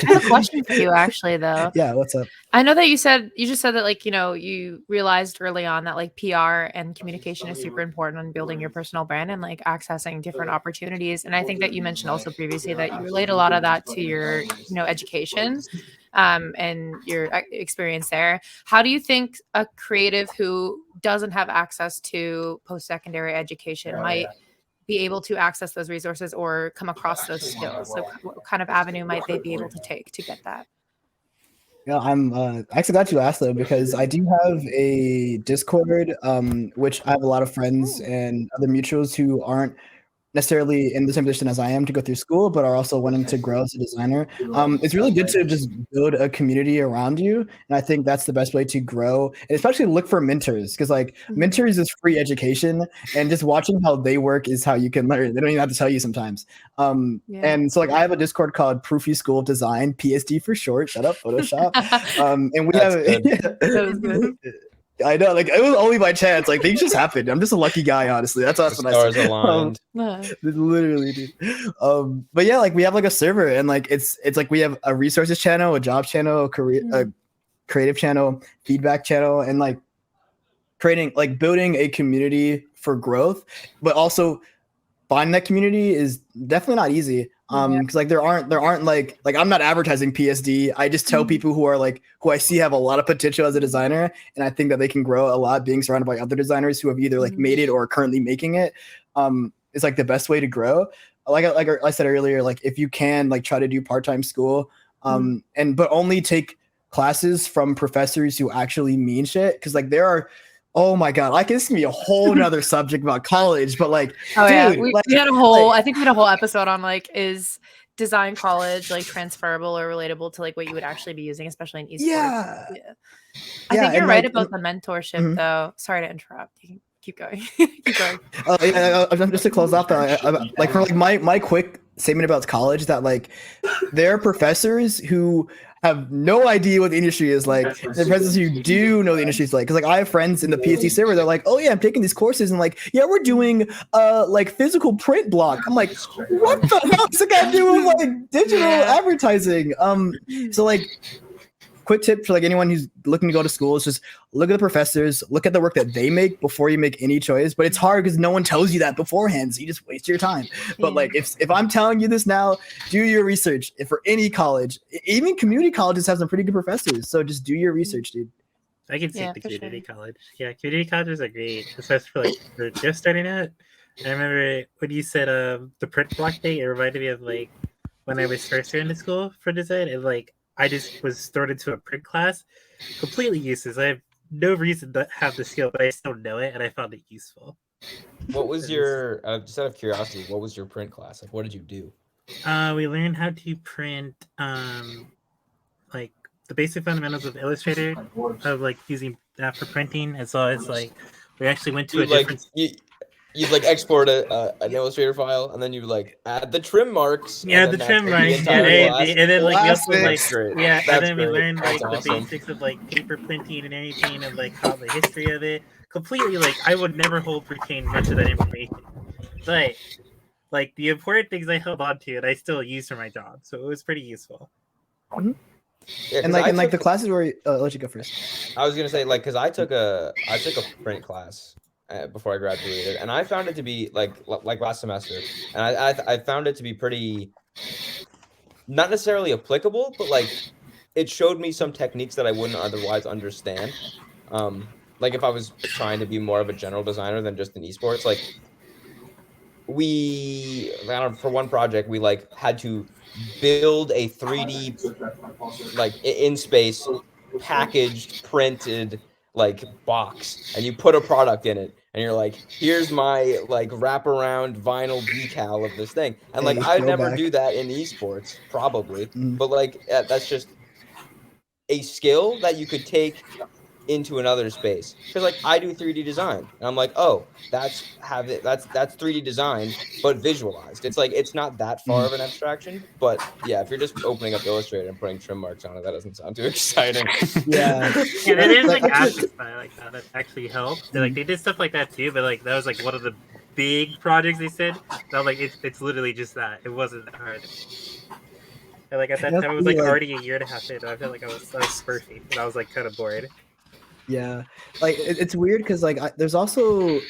have a question for you, actually, though. Yeah, what's up? I know that you just said that like you realized early on that like PR and communication is super important on building your personal brand and like accessing different opportunities. And I think that you mentioned also previously that you relate a lot of that to your education. And your experience there. How do you think a creative who doesn't have access to post-secondary education might be able to access those resources or come across those skills? So what kind of avenue might they be able to take to get that? Yeah, I'm actually glad you asked though, because I do have a Discord, which I have a lot of friends and other mutuals who aren't necessarily in the same position as I am to go through school, but are also wanting to grow as a designer. It's really good to just build a community around you. And I think that's the best way to grow, and especially look for mentors, because like mentors is free education, and just watching how they work is how you can learn. They don't even have to tell you sometimes. And so like I have a Discord called Proofy School of Design, PSD for short, shut up Photoshop. And we That was good. I know, like it was only by chance. Like things just happened. I'm just a lucky guy, honestly. That's what I Stars said. aligned. Literally, dude. But yeah, like we have like a server, and like it's like we have a resources channel, a job channel, a creative channel, feedback channel, and like building a community for growth, but also finding that community is definitely not easy. Because like there aren't like I'm not advertising PSD. I just tell people who I see have a lot of potential as a designer, and I think that they can grow a lot being surrounded by other designers who have either like made it or are currently making it. Is like the best way to grow. Like I said earlier, like if you can like try to do part-time school, but only take classes from professors who actually mean shit. Because like there are Oh my god, this can be a whole nother subject about college, but like, Oh yeah, dude, we like, had a whole. like- I think we had a whole episode on like, is design college like transferable or relatable to like what you would actually be using, especially in esports. yeah, I think and, you're right like, about the mentorship, Mhm. though. Sorry to interrupt. You can keep going. Keep going. Just to close off, like for like my quick statement about college, that like there are professors who have no idea what the industry is like. And the professors who do know the industry is like, because like I have friends in the PhD server, they're like, oh yeah, I'm taking these courses, and like, yeah, we're doing like physical print block. I'm like, what the hell is the guy doing like digital advertising? So like, quick tip for like anyone who's looking to go to school is just look at the professors, look at the work that they make before you make any choice. But it's hard because no one tells you that beforehand, so you just waste your time. But like, if I'm telling you this now, do your research. If for any college, even community colleges have some pretty good professors, so just do your research, dude. I can see Yeah, the for community sure. college. Yeah, community colleges are great, especially for like for just starting out. I remember when you said the print block thing, it reminded me of like when I was first year into school for design, and like I just was thrown into a print class, completely useless. I have no reason to have the skill, but I still know it, and I found it useful. What was your just out of curiosity? What was your print class? Like, what did you do? We learned how to print like the basic fundamentals of Illustrator, of like using that for printing, as well as like we actually went to a different. You'd like export an Illustrator file, and then you like add the trim marks. Yeah, and the then trim that's, like, marks, the entire class. and then like we also like That's great. yeah, and That's then we great. learned like That's the awesome. basics of like paper printing and everything, of like how the history of it. Completely like I would never retain much of that information, but like the important things I held on to and I still use for my job, so it was pretty useful. Yeah, And like the classes where I'll let you go first. I was gonna say, like, because I took a print class before I graduated, and I found it to be like last semester, and I found it to be pretty, not necessarily applicable, but like it showed me some techniques that I wouldn't otherwise understand. Like if I was trying to be more of a general designer than just an esports, like for one project we like had to build a 3D like in space packaged printed like box, and you put a product in it, and you're like, here's my like wraparound vinyl decal of this thing, and like Hey, I'd never throwback. do that in esports probably, Mm. but like that's just a skill that you could take into another space, because like I do 3D design, and I'm like, oh, that's 3D design but visualized. It's like it's not that far of an abstraction, but yeah, if you're just opening up Illustrator and putting trim marks on it, that doesn't sound too exciting. Yeah. Yeah, there's Like, like actually- assets like that actually helped. They did stuff like that too, but like that was like one of the big projects they said. That was like it's literally just that. It wasn't that hard. And like at that time, it was like already a year and a half in. And I felt like I was bursting, and I was like kind of bored. Yeah, like it's weird because like there's also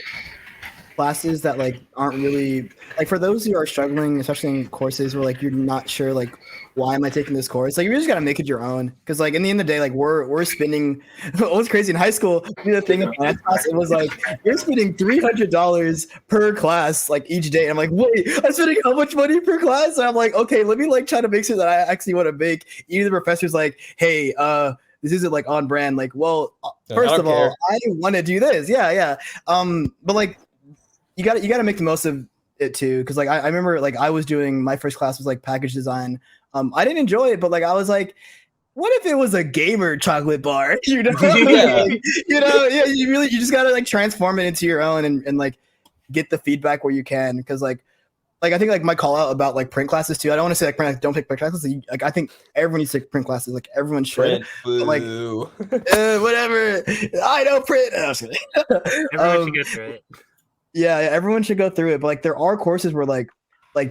classes that like aren't really like, for those who are struggling, especially in courses where like you're not sure like, why am I taking this course? Like you just gotta make it your own, because like in the end of the day, like we're spending what was crazy in high school, we did a thing in finance class, it was like you're spending $300 per class like each day, and I'm like, wait, I'm spending how much money per class? And I'm like, okay, let me like try to make sure that I actually want to make. Even the professor's like, hey, this isn't like on brand. Like, well, first of all, I want to do this. Yeah. But like, you got to make the most of it too. Because like, I remember like I was doing, my first class was like package design. I didn't enjoy it, but like I was like, what if it was a gamer chocolate bar? You know, Yeah. yeah. You just gotta like transform it into your own, and like get the feedback where you can. Because like I think like my call out about like print classes too. I don't want to say like don't take print classes. Like I think everyone needs to take print classes. Like everyone should. Print, like whatever. I know print. No, Everyone should go through it. Yeah, everyone should go through it. But like there are courses where like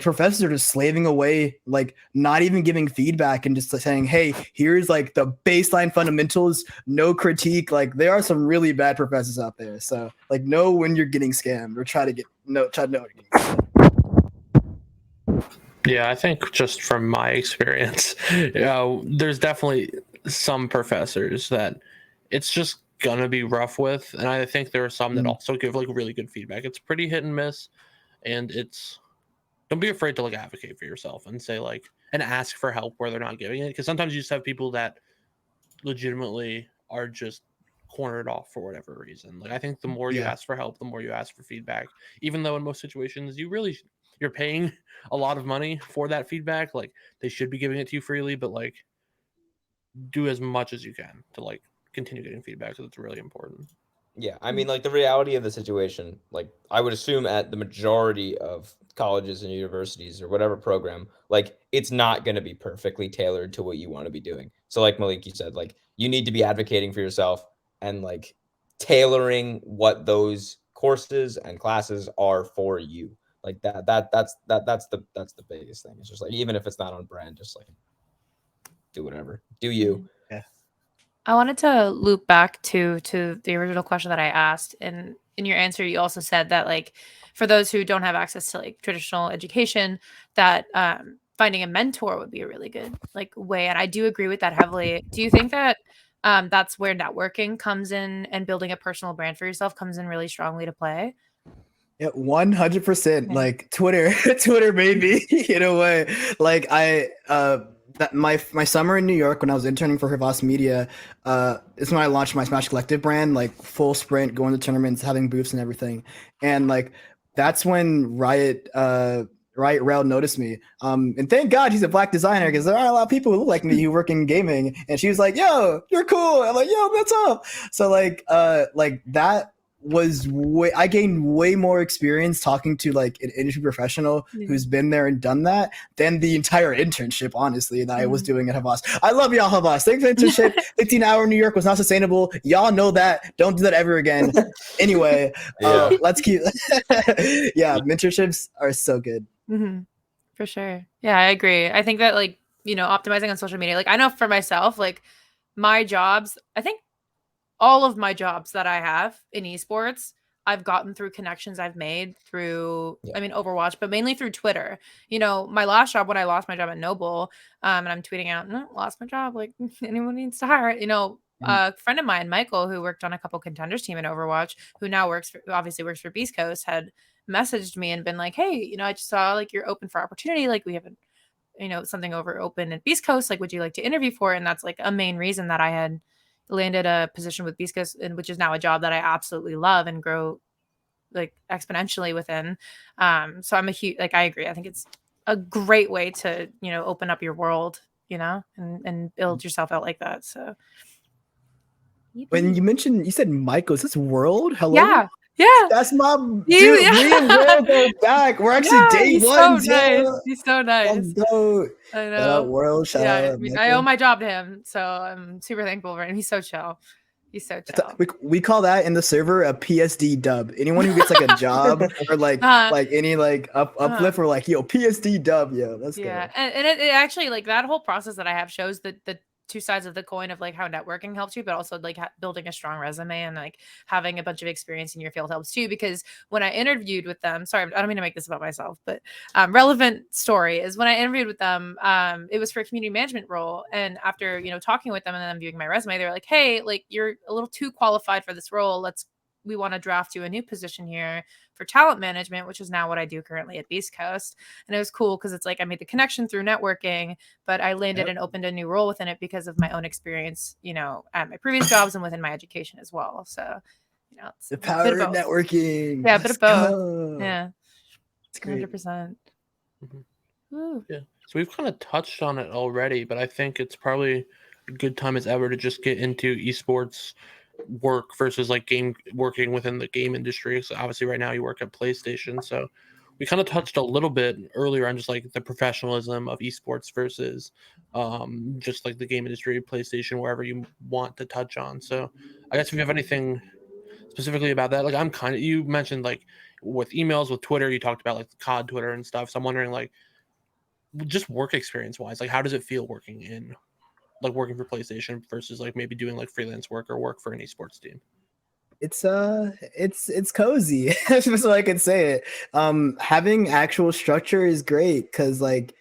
professors are just slaving away, like not even giving feedback and just saying, hey, here's like the baseline fundamentals, no critique. Like there are some really bad professors out there. So like know when you're getting scammed, or try to know when you're getting scammed. Yeah, I think just from my experience, there's definitely some professors that it's just gonna be rough with, and I think there are some that also give like really good feedback. It's pretty hit and miss, and don't be afraid to like advocate for yourself and say like, and ask for help where they're not giving it, because sometimes you just have people that legitimately are just cornered off for whatever reason. Like I think the more you Yeah. ask for help, the more you ask for feedback. Even though in most situations you're paying a lot of money for that feedback, like they should be giving it to you freely, but like do as much as you can to like continue getting feedback because it's really important. Yeah, I mean, like the reality of the situation, like I would assume at the majority of colleges and universities or whatever program, like it's not going to be perfectly tailored to what you want to be doing. So, like Malik, you said, like you need to be advocating for yourself and like tailoring what those courses and classes are for you. Like that's the biggest thing. It's just like even if it's not on brand, just like do whatever, do you. I wanted to loop back to the original question that I asked, and in your answer, you also said that like for those who don't have access to like traditional education, that finding a mentor would be a really good like way, and I do agree with that heavily. Do you think that that's where networking comes in and building a personal brand for yourself comes in really strongly to play? Yeah, 100%. Yeah. Like Twitter, Twitter made me in a way. Like my summer in New York when I was interning for Havas Media, is when I launched my Smash Collective brand, like full sprint, going to tournaments, having booths and everything. And like that's when Riot Rail noticed me. And thank God he's a Black designer because there aren't a lot of people who look like me who work in gaming. And she was like, "Yo, you're cool." I'm like, "Yo, what's up?" So like that was I gained way more experience talking to like an industry professional who's been there and done that than the entire internship, honestly, that I was doing at Havas. I love y'all, Havas. Thanks for the internship. 15-hour New York was not sustainable. Y'all know that. Don't do that ever again. Anyway, let's keep. Yeah, mentorships are so good. For sure. Yeah, I agree. I think that like, optimizing on social media, like I know for myself, like my jobs, I think all of my jobs that I have in esports, I've gotten through connections I've made through, I mean, Overwatch, but mainly through Twitter. My last job when I lost my job at Noble, and I'm tweeting out, lost my job, like anyone needs to hire. A friend of mine, Michael, who worked on a couple contenders team in Overwatch, who now obviously works for Beast Coast, had messaged me and been like, "Hey, I just saw like you're open for opportunity. Like we haven't, something open at Beast Coast. Like, would you like to interview for it?" And that's like a main reason that I had landed a position with Beast Coast, and which is now a job that I absolutely love and grow like exponentially within. So I'm a huge, like, I agree. I think it's a great way to, open up your world, and build yourself out like that. So when you said Michael, is this World? Hello? Yeah. That's my dude. Yeah. Me and Will go back. We're actually day one. So nice. He's so nice. Let's go. I know. Shout out World. Shout out. I mean, I owe my job to him, so I'm super thankful for him. He's so chill. He's so chill. We call that in the server a PSD dub. Anyone who gets like a job or like any like uplift, or like, yo, PSD dub, yo, let's go. Yeah, and it actually, like, that whole process that I have shows the two sides of the coin of like how networking helps you, but also like building a strong resume and like having a bunch of experience in your field helps too. Because when I interviewed with them, sorry, I don't mean to make this about myself, but relevant story is when I interviewed with them, it was for a community management role. And after, talking with them and then viewing my resume, they were like, "Hey, like you're a little too qualified for this role. We want to draft you a new position here for talent management," which is now what I do currently at Beast Coast. And it was cool because it's like I made the connection through networking, but I landed and opened a new role within it because of my own experience, at my previous jobs and within my education as well. So, it's the power of networking. Yeah, a bit of both. Go. Yeah, it's great. 100%. Yeah. So we've kind of touched on it already, but I think it's probably a good time as ever to just get into esports work versus like working within the game industry. So obviously right now you work at PlayStation, so we kind of touched a little bit earlier on just like the professionalism of esports versus just like the game industry, PlayStation, wherever you want to touch on. So I guess if you have anything specifically about that, like you mentioned like with emails, with Twitter, you talked about like the COD Twitter and stuff. So I'm wondering, like, just work experience wise, like how does it feel working for PlayStation versus like maybe doing like freelance work or work for an esports team? It's cozy. That's just what I can say it. Having actual structure is great because like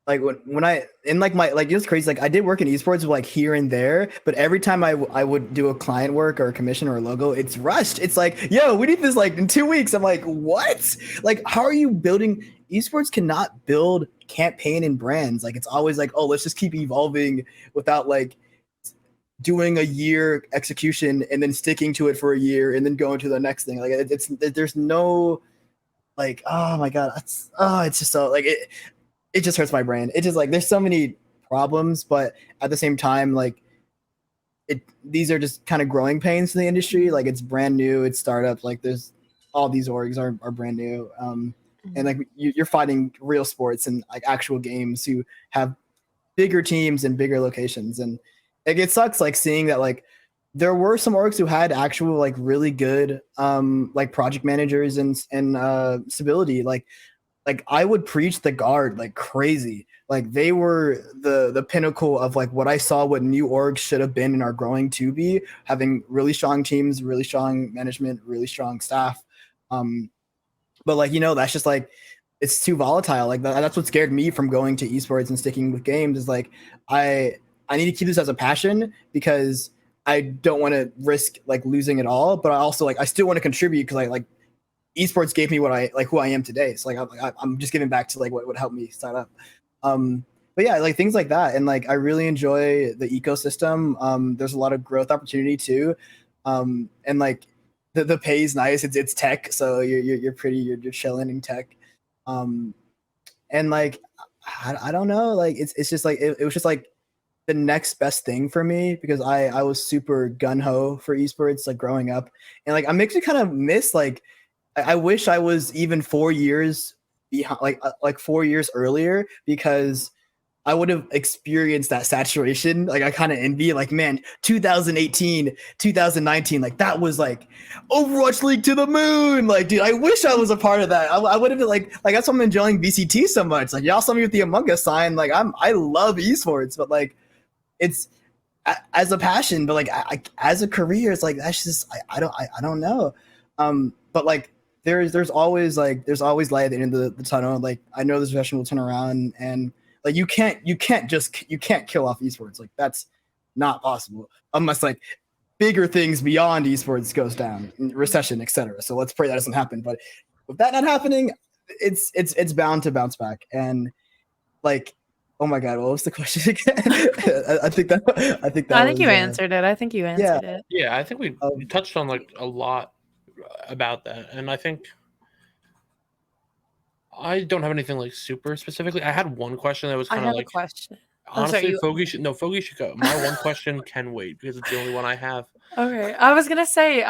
when I in like my like, it was crazy. Like I did work in esports like here and there, but every time I would do a client work or a commission or a logo, it's rushed. It's like, yo, we need this like in 2 weeks. I'm like, what? Like, how are you building? Esports cannot build campaign and brands. Like it's always like, oh, let's just keep evolving without like doing a year execution and then sticking to it for a year and then going to the next thing. Like there's no like, oh my God, it's just so like it just hurts my brain. It just like there's so many problems, but at the same time, like these are just kind of growing pains in the industry. Like it's brand new, it's startup. Like there's all these orgs are brand new. And like you're fighting real sports and like actual games who have bigger teams and bigger locations. And like it sucks like seeing that like there were some orgs who had actual like really good like project managers and stability. Like I would preach the guard like crazy. Like they were the pinnacle of like what I saw what new orgs should have been and are growing to be, having really strong teams, really strong management, really strong staff. But like, you know, that's just like it's too volatile. Like that's what scared me from going to esports and sticking with games is like I need to keep this as a passion because I don't want to risk like losing it all, but I also like I still want to contribute because I like esports gave me what I like who I am today. So like I'm just giving back to like what would help me start up. But yeah, like things like that, and like I really enjoy the ecosystem. There's a lot of growth opportunity too, and like the pay is nice. It's tech, so you're chilling in tech, and like I don't know, like it's just like it was just like the next best thing for me because I was super gun ho for esports like growing up, and like I makes me kind of miss like I wish I was even 4 years behind, like 4 years earlier because I would have experienced that saturation. Like I kind of envy, like, man, 2018, 2019, like that was like Overwatch League to the moon. Like, dude, I wish I was a part of that. I would have been like that's why I'm enjoying VCT so much. Like y'all saw me with the Among Us sign. Like I love esports, but like it's as a passion, but like I as a career, it's like that's just I don't know. But like there's always light at the end of the tunnel. Like I know this profession will turn around and like you can't kill off esports. Like that's not possible unless like bigger things beyond esports goes down, recession, etc. So let's pray that doesn't happen. But with that not happening, it's bound to bounce back. And like, oh my God, what was the question again? I think you answered it. I think you answered it. Yeah, I think we touched on like a lot about that, and I think I don't have anything like super specifically. I had one question that was kind of like a question. Honestly, Foggy should go. My one question can wait because it's the only one I have. Okay, I was gonna say,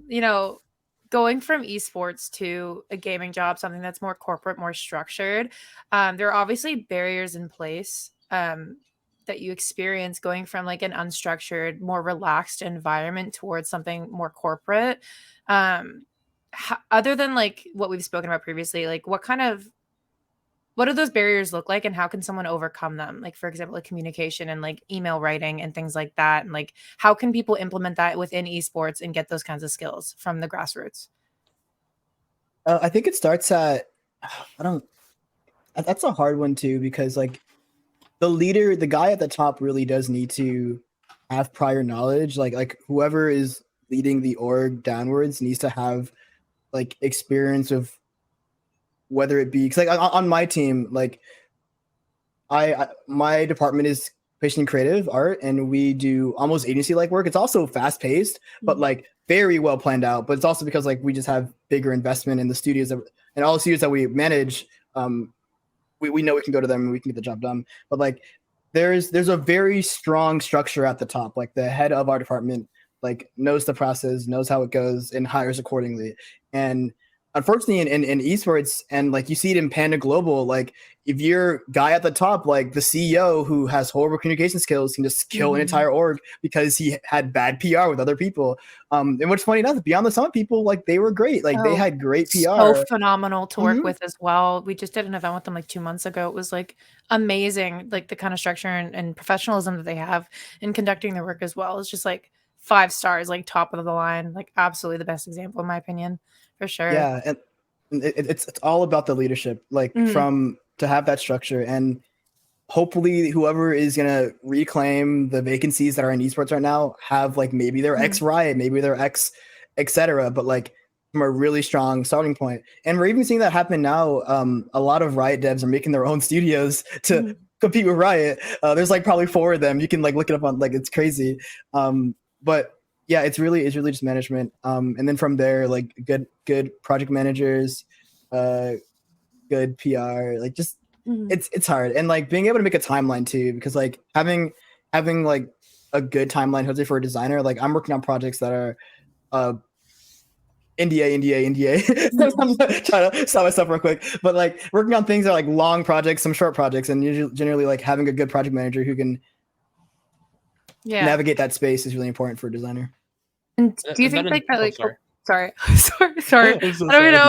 you know, going from esports to a gaming job, something that's more corporate, more structured, there are obviously barriers in place that you experience going from like an unstructured, more relaxed environment towards something more corporate. Other than like what we've spoken about previously, like what do those barriers look like and how can someone overcome them? Like, for example, like communication and like email writing and things like that. And like, how can people implement that within esports and get those kinds of skills from the grassroots? I think it starts at, that's a hard one too, because like the guy at the top really does need to have prior knowledge. Like whoever is leading the org downwards needs to have like experience of whether it be because like on my team, like my department is patient creative art and we do almost agency like work. It's also fast paced, but like very well planned out. But it's also because like we just have bigger investment in the studios and all the studios that we manage. We know we can go to them and we can get the job done. But like there's a very strong structure at the top. Like the head of our department like knows the process, knows how it goes, and hires accordingly. And unfortunately in esports, and like you see it in Panda Global, like if you're guy at the top, like the CEO who has horrible communication skills can just kill an entire org because he had bad PR with other people. And what's funny enough, Beyond the Summit people, like they were great. Like they had great PR. So phenomenal to work with as well. We just did an event with them like 2 months ago. It was like amazing, like the kind of structure and professionalism that they have in conducting their work as well. It's just like 5 stars, like top of the line, like absolutely the best example in my opinion. For sure. Yeah, and it's all about the leadership, like from to have that structure, and hopefully whoever is gonna reclaim the vacancies that are in esports right now have like maybe they're ex Riot, maybe they're ex etc. But like from a really strong starting point, and we're even seeing that happen now. A lot of Riot devs are making their own studios to compete with Riot. There's like probably 4 of them. You can like look it up on like it's crazy. But yeah, it's really just management. And then from there, like good project managers, good PR, like just it's hard. And like being able to make a timeline too, because like having like a good timeline, hopefully for a designer, like I'm working on projects that are NDA. I'm trying to stop myself real quick, but like working on things that are like long projects, some short projects, and usually generally like having a good project manager who can navigate that space is really important for a designer. And do you think like that, like, sorry. So I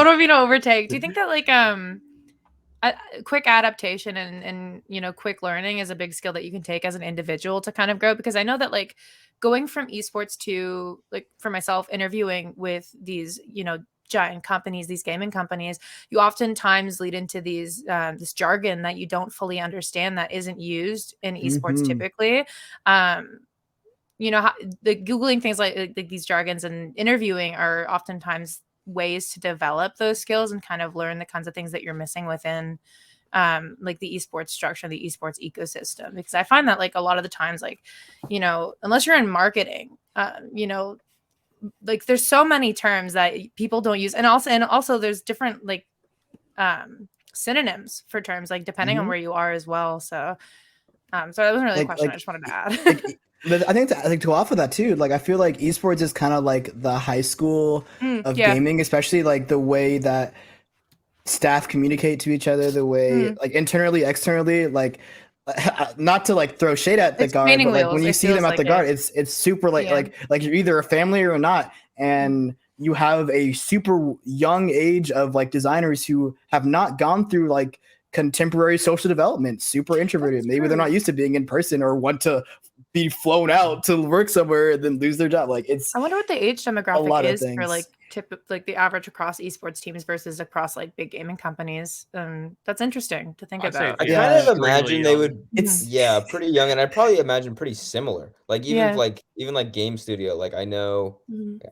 don't mean to overtake. Do you think that like quick adaptation and quick learning is a big skill that you can take as an individual to kind of grow? Because I know that like going from esports to like for myself interviewing with these giant companies, these gaming companies, you oftentimes lead into these this jargon that you don't fully understand that isn't used in esports typically. The Googling things like these jargons and interviewing are oftentimes ways to develop those skills and kind of learn the kinds of things that you're missing within like the esports structure, the esports ecosystem. Because I find that like a lot of the times, like, unless you're in marketing, like there's so many terms that people don't use. And also there's different like synonyms for terms, like depending on where you are as well. So that wasn't really a question. I just wanted to add. But I think to offer that too, like I feel like esports is kind of like the high school of gaming, especially like the way that staff communicate to each other, the way like internally, externally, like not to like throw shade at the guard, but like when you see them at the guard, it's super like you're either a family or not, and you have a super young age of like designers who have not gone through like contemporary social development, super introverted. Maybe they're not used to being in person or want to be flown out to work somewhere and then lose their job. Like it's I wonder what the age demographic is for like like the average across esports teams versus across like big gaming companies. That's interesting to think about. I kind of imagine they would pretty young, and I'd probably imagine pretty similar. Like even like game studio, like I know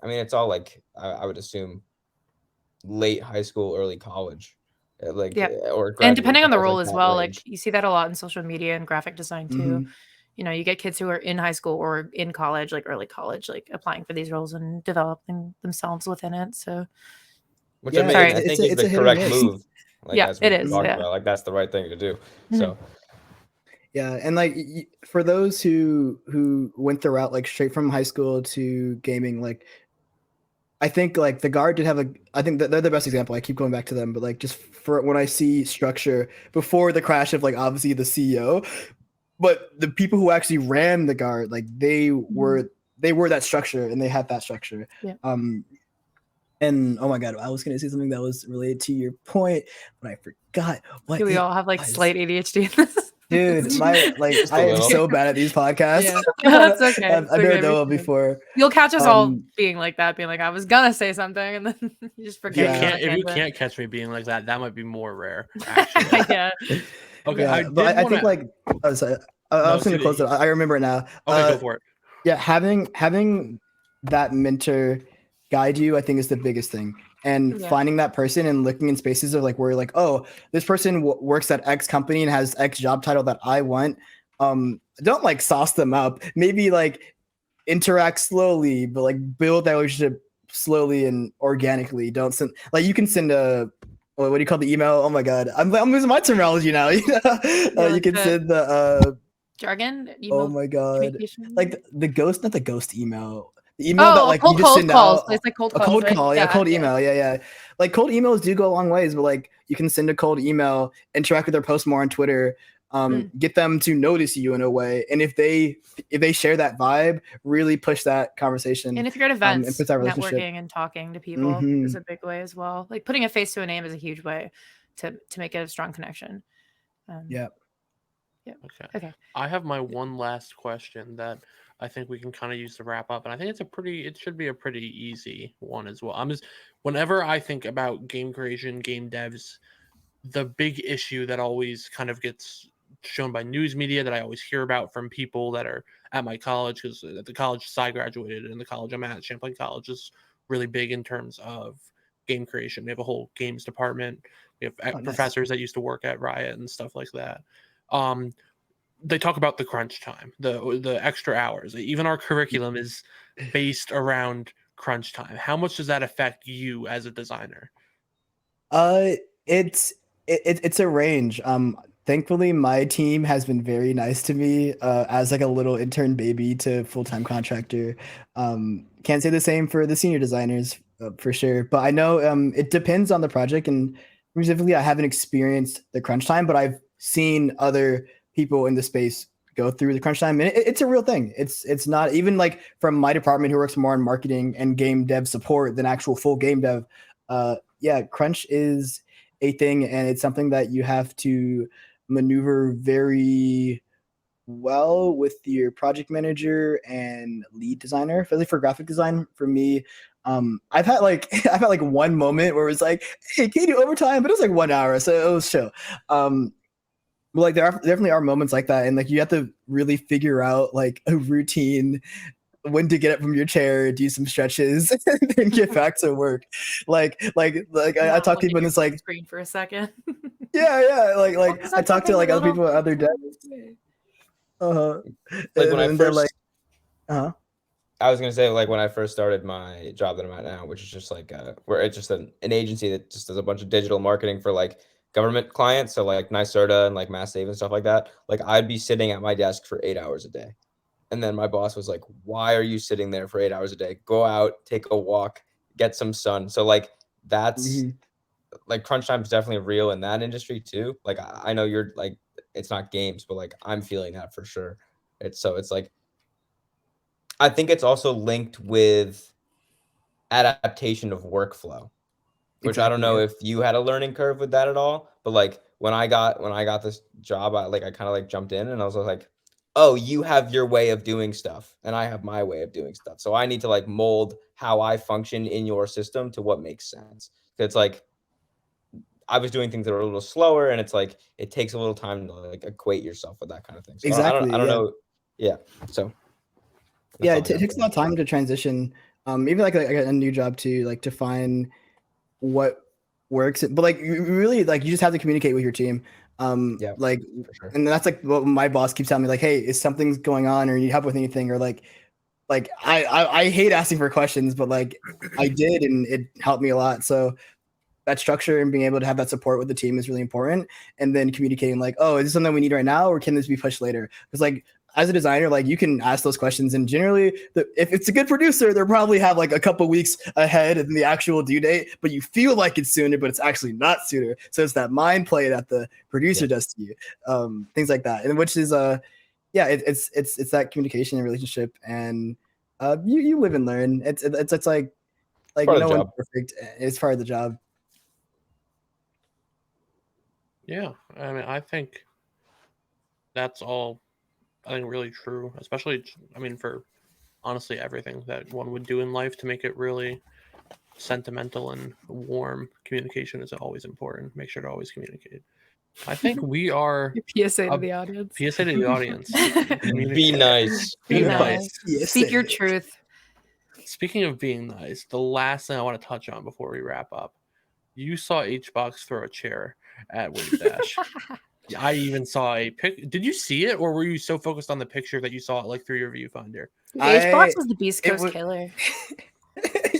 I mean it's all like I would assume late high school, early college. Or and depending on the role as well, like you see that a lot in social media and graphic design too. You get kids who are in high school or in college, like early college, like applying for these roles and developing themselves within it. So, which I think is the correct move. Like, it is. Like that's the right thing to do. So, yeah, and like for those who went the route like straight from high school to gaming, like I think like the guard did have I think that they're the best example. I keep going back to them, but like just for when I see structure before the crash of like obviously the CEO. But the people who actually ran the guard, like they were that structure and they had that structure. Yeah. And oh my God, I was going to say something that was related to your point, but I forgot. Do we all have like slight ADHD in this? Dude, I am so bad at these podcasts. Yeah. That's okay. I've never done it before. You'll catch us all being like that, being like, I was gonna say something, and then you just forget. If you can't catch me being like that, that might be more rare. Actually. Yeah. Okay, I think like I was going to close it. I remember it now. Okay, go for it. Yeah, having that mentor guide you, I think, is the biggest thing. And finding that person and looking in spaces of like where you're like, oh, this person works at X company and has X job title that I want. Don't like sauce them up. Maybe like interact slowly, but like build that relationship slowly and organically. Don't send like you can send what do you call the email? Oh my God, I'm losing my terminology now. You can send the jargon. Oh my God, like the ghost, not the ghost email. The email that like you just send out. It's like cold call, cold email, yeah. Like cold emails do go a long ways, but like you can send a cold email, interact with their post more on Twitter, get them to notice you in a way, and if they share that vibe, really push that conversation. And if you're at events, networking and talking to people is a big way as well. Like putting a face to a name is a huge way to make it a strong connection. Yeah. Okay. I have my one last question that I think we can kind of use to wrap up, and I think it should be a pretty easy one as well. Whenever I think about game creation, game devs, the big issue that always kind of gets shown by news media that I always hear about from people that are at my college, because at the college I graduated and the college I'm at, Champlain College, is really big in terms of game creation. We have a whole games department. We have professors that used to work at Riot and stuff like that. they talk about the crunch time, the extra hours. Even our curriculum is based around crunch time. How much does that affect you as a designer? It's a range. Thankfully, my team has been very nice to me as like a little intern baby to full-time contractor. Can't say the same for the senior designers for sure, but I know it depends on the project. And specifically, I haven't experienced the crunch time, but I've seen other people in the space go through the crunch time, and it's a real thing. It's not even like from my department who works more in marketing and game dev support than actual full game dev. Yeah, crunch is a thing, and it's something that you have to maneuver very well with your project manager and lead designer, especially for graphic design. For me, I've had like one moment where it was like, hey, can you do overtime? But it was like 1 hour, so it was chill. But like there definitely are moments like that, and like you have to really figure out like a routine, when to get up from your chair, do some stretches, and then get back to work. I talk to people and it's like screen for a second. yeah, like I talk to like other people at other desks. Like when I they're first, like, I was gonna say, like when I first started my job that I'm at now, which is just like where it's just an agency that just does a bunch of digital marketing for like government clients, so like NYSERDA and like Mass Save and stuff like that. Like I'd be sitting at my desk for 8 hours a day. And then my boss was like, why are you sitting there for 8 hours a day? Go out, take a walk, get some sun. So like that's like crunch time is definitely real in that industry too. Like I know you're like, it's not games, but like I'm feeling that for sure. It's like, I think it's also linked with adaptation of workflow, which I don't know if you had a learning curve with that at all. But like when I got this job, I kind of like jumped in and I was like, oh, you have your way of doing stuff and I have my way of doing stuff. So I need to like mold how I function in your system to what makes sense. It's like I was doing things that were a little slower, and it's like it takes a little time to like equate yourself with that kind of thing. So exactly. I don't know. Yeah. So yeah, it takes a lot of time to transition. Even like a new job too, like to find what works. But like you really like you just have to communicate with your team. Yeah, like for sure. And that's like what my boss keeps telling me, like, hey, is something's going on or you need help with anything, or like I hate asking for questions, but like I did and it helped me a lot. So that structure and being able to have that support with the team is really important. And then communicating like, oh, is this something we need right now or can this be pushed later? Because like as a designer, like you can ask those questions, and generally if it's a good producer, they'll probably have like a couple weeks ahead of the actual due date, but you feel like it's sooner, but it's actually not sooner. So it's that mind play that the producer does to you, things like that. And which is it's that communication and relationship, and you live and learn. It's like no one's perfect. It's part of the job. Yeah, I mean, I think that's all. I think really true, especially for honestly everything that one would do in life to make it really sentimental and warm. Communication is always important. Make sure to always communicate. I think we are PSA to the audience. PSA to the audience. Be nice. Be nice. Speak your truth. Speaking of being nice, the last thing I want to touch on before we wrap up, you saw HBox throw a chair at Wave Dash. I even saw a pic. Did you see it, or were you so focused on the picture that you saw it like through your viewfinder? HBox was the Beast Coast killer.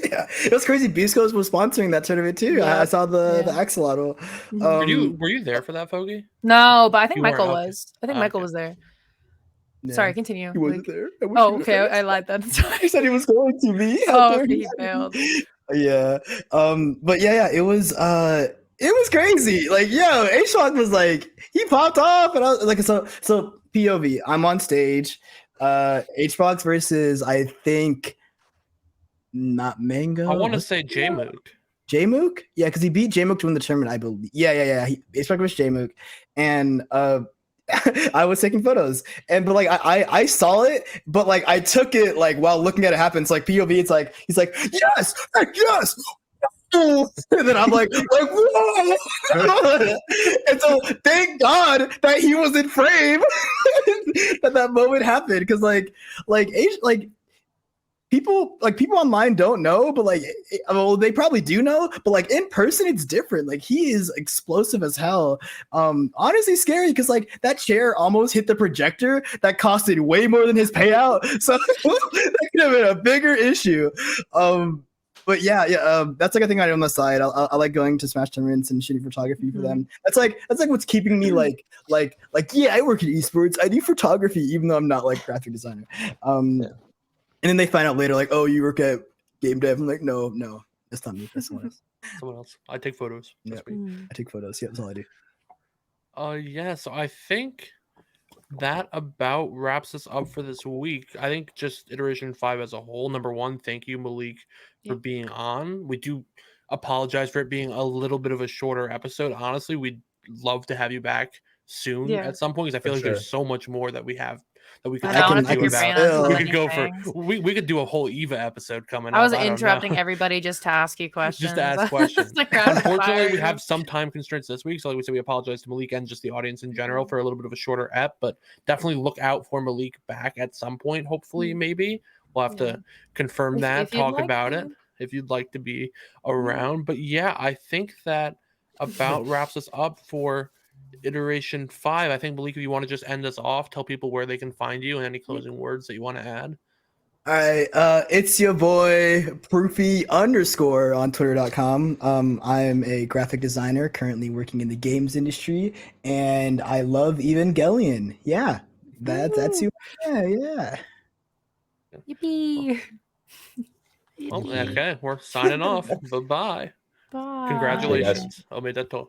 Yeah, it was crazy. Beast Coast was sponsoring that tournament too. Yeah. I saw the axolotl. Were you there for that, Foggy? No, but I think Michael was. I think Michael was there. Yeah. Sorry, continue. He wasn't there. Okay, I lied then. Sorry. He said he was going to be. He failed. Yeah. But yeah, it was crazy. Like, yo, HBox was like, he popped off, and I was like, so POV, I'm on stage, HBox versus, I think, not Mango. I want to say Jmook. Jmook? Yeah, because he beat Jmook to win the tournament, I believe. Yeah. HBox versus Jmook, and I was taking photos, but like I saw it, but like I took it like while looking at it happen. It's like POV. It's like he's like yes, and then I'm like whoa, and so thank God that he was in frame that moment happened, because like people online don't know, but like, well, they probably do know, but like in person, it's different. Like he is explosive as hell. Honestly, scary because like that chair almost hit the projector that costed way more than his payout. So that could have been a bigger issue. But yeah, that's like a thing I do on the side. I like going to Smash tournaments and shooting photography for them. That's like what's keeping me like yeah, I work at esports. I do photography even though I'm not like graphic designer. And then they find out later like, oh, you work at game dev. I'm like, no, that's not me. That's someone else. Someone else. I take photos. That's me. I take photos. Yeah, that's all I do. Yeah. So I think that about wraps us up for this week. I think just Iteration 5 as a whole. Number one, thank you, Malik, for being on. We do apologize for it being a little bit of a shorter episode. Honestly, we'd love to have you back soon at some point because I feel like there's so much more that we have that we could talk to you about. We could go for we could do a whole Eva episode coming up. I was interrupting everybody just to ask you questions. Just to ask questions. Unfortunately, we have some time constraints this week, so like we said, we apologize to Malik and just the audience in general for a little bit of a shorter ep, but definitely look out for Malik back at some point. Hopefully, maybe we'll have to confirm that, talk about it if you'd like to be around. But yeah, I think that about wraps us up for Iteration 5. I think, Malik, if you want to just end us off, tell people where they can find you and any closing words that you want to add. All right, it's your boy Proofy _ on Twitter.com. I am a graphic designer currently working in the games industry, and I love Evangelion. Yeah, that's you. Yeah. Yippee! Well, okay, we're signing off. Bye-bye. Bye. Congratulations. Omedetou.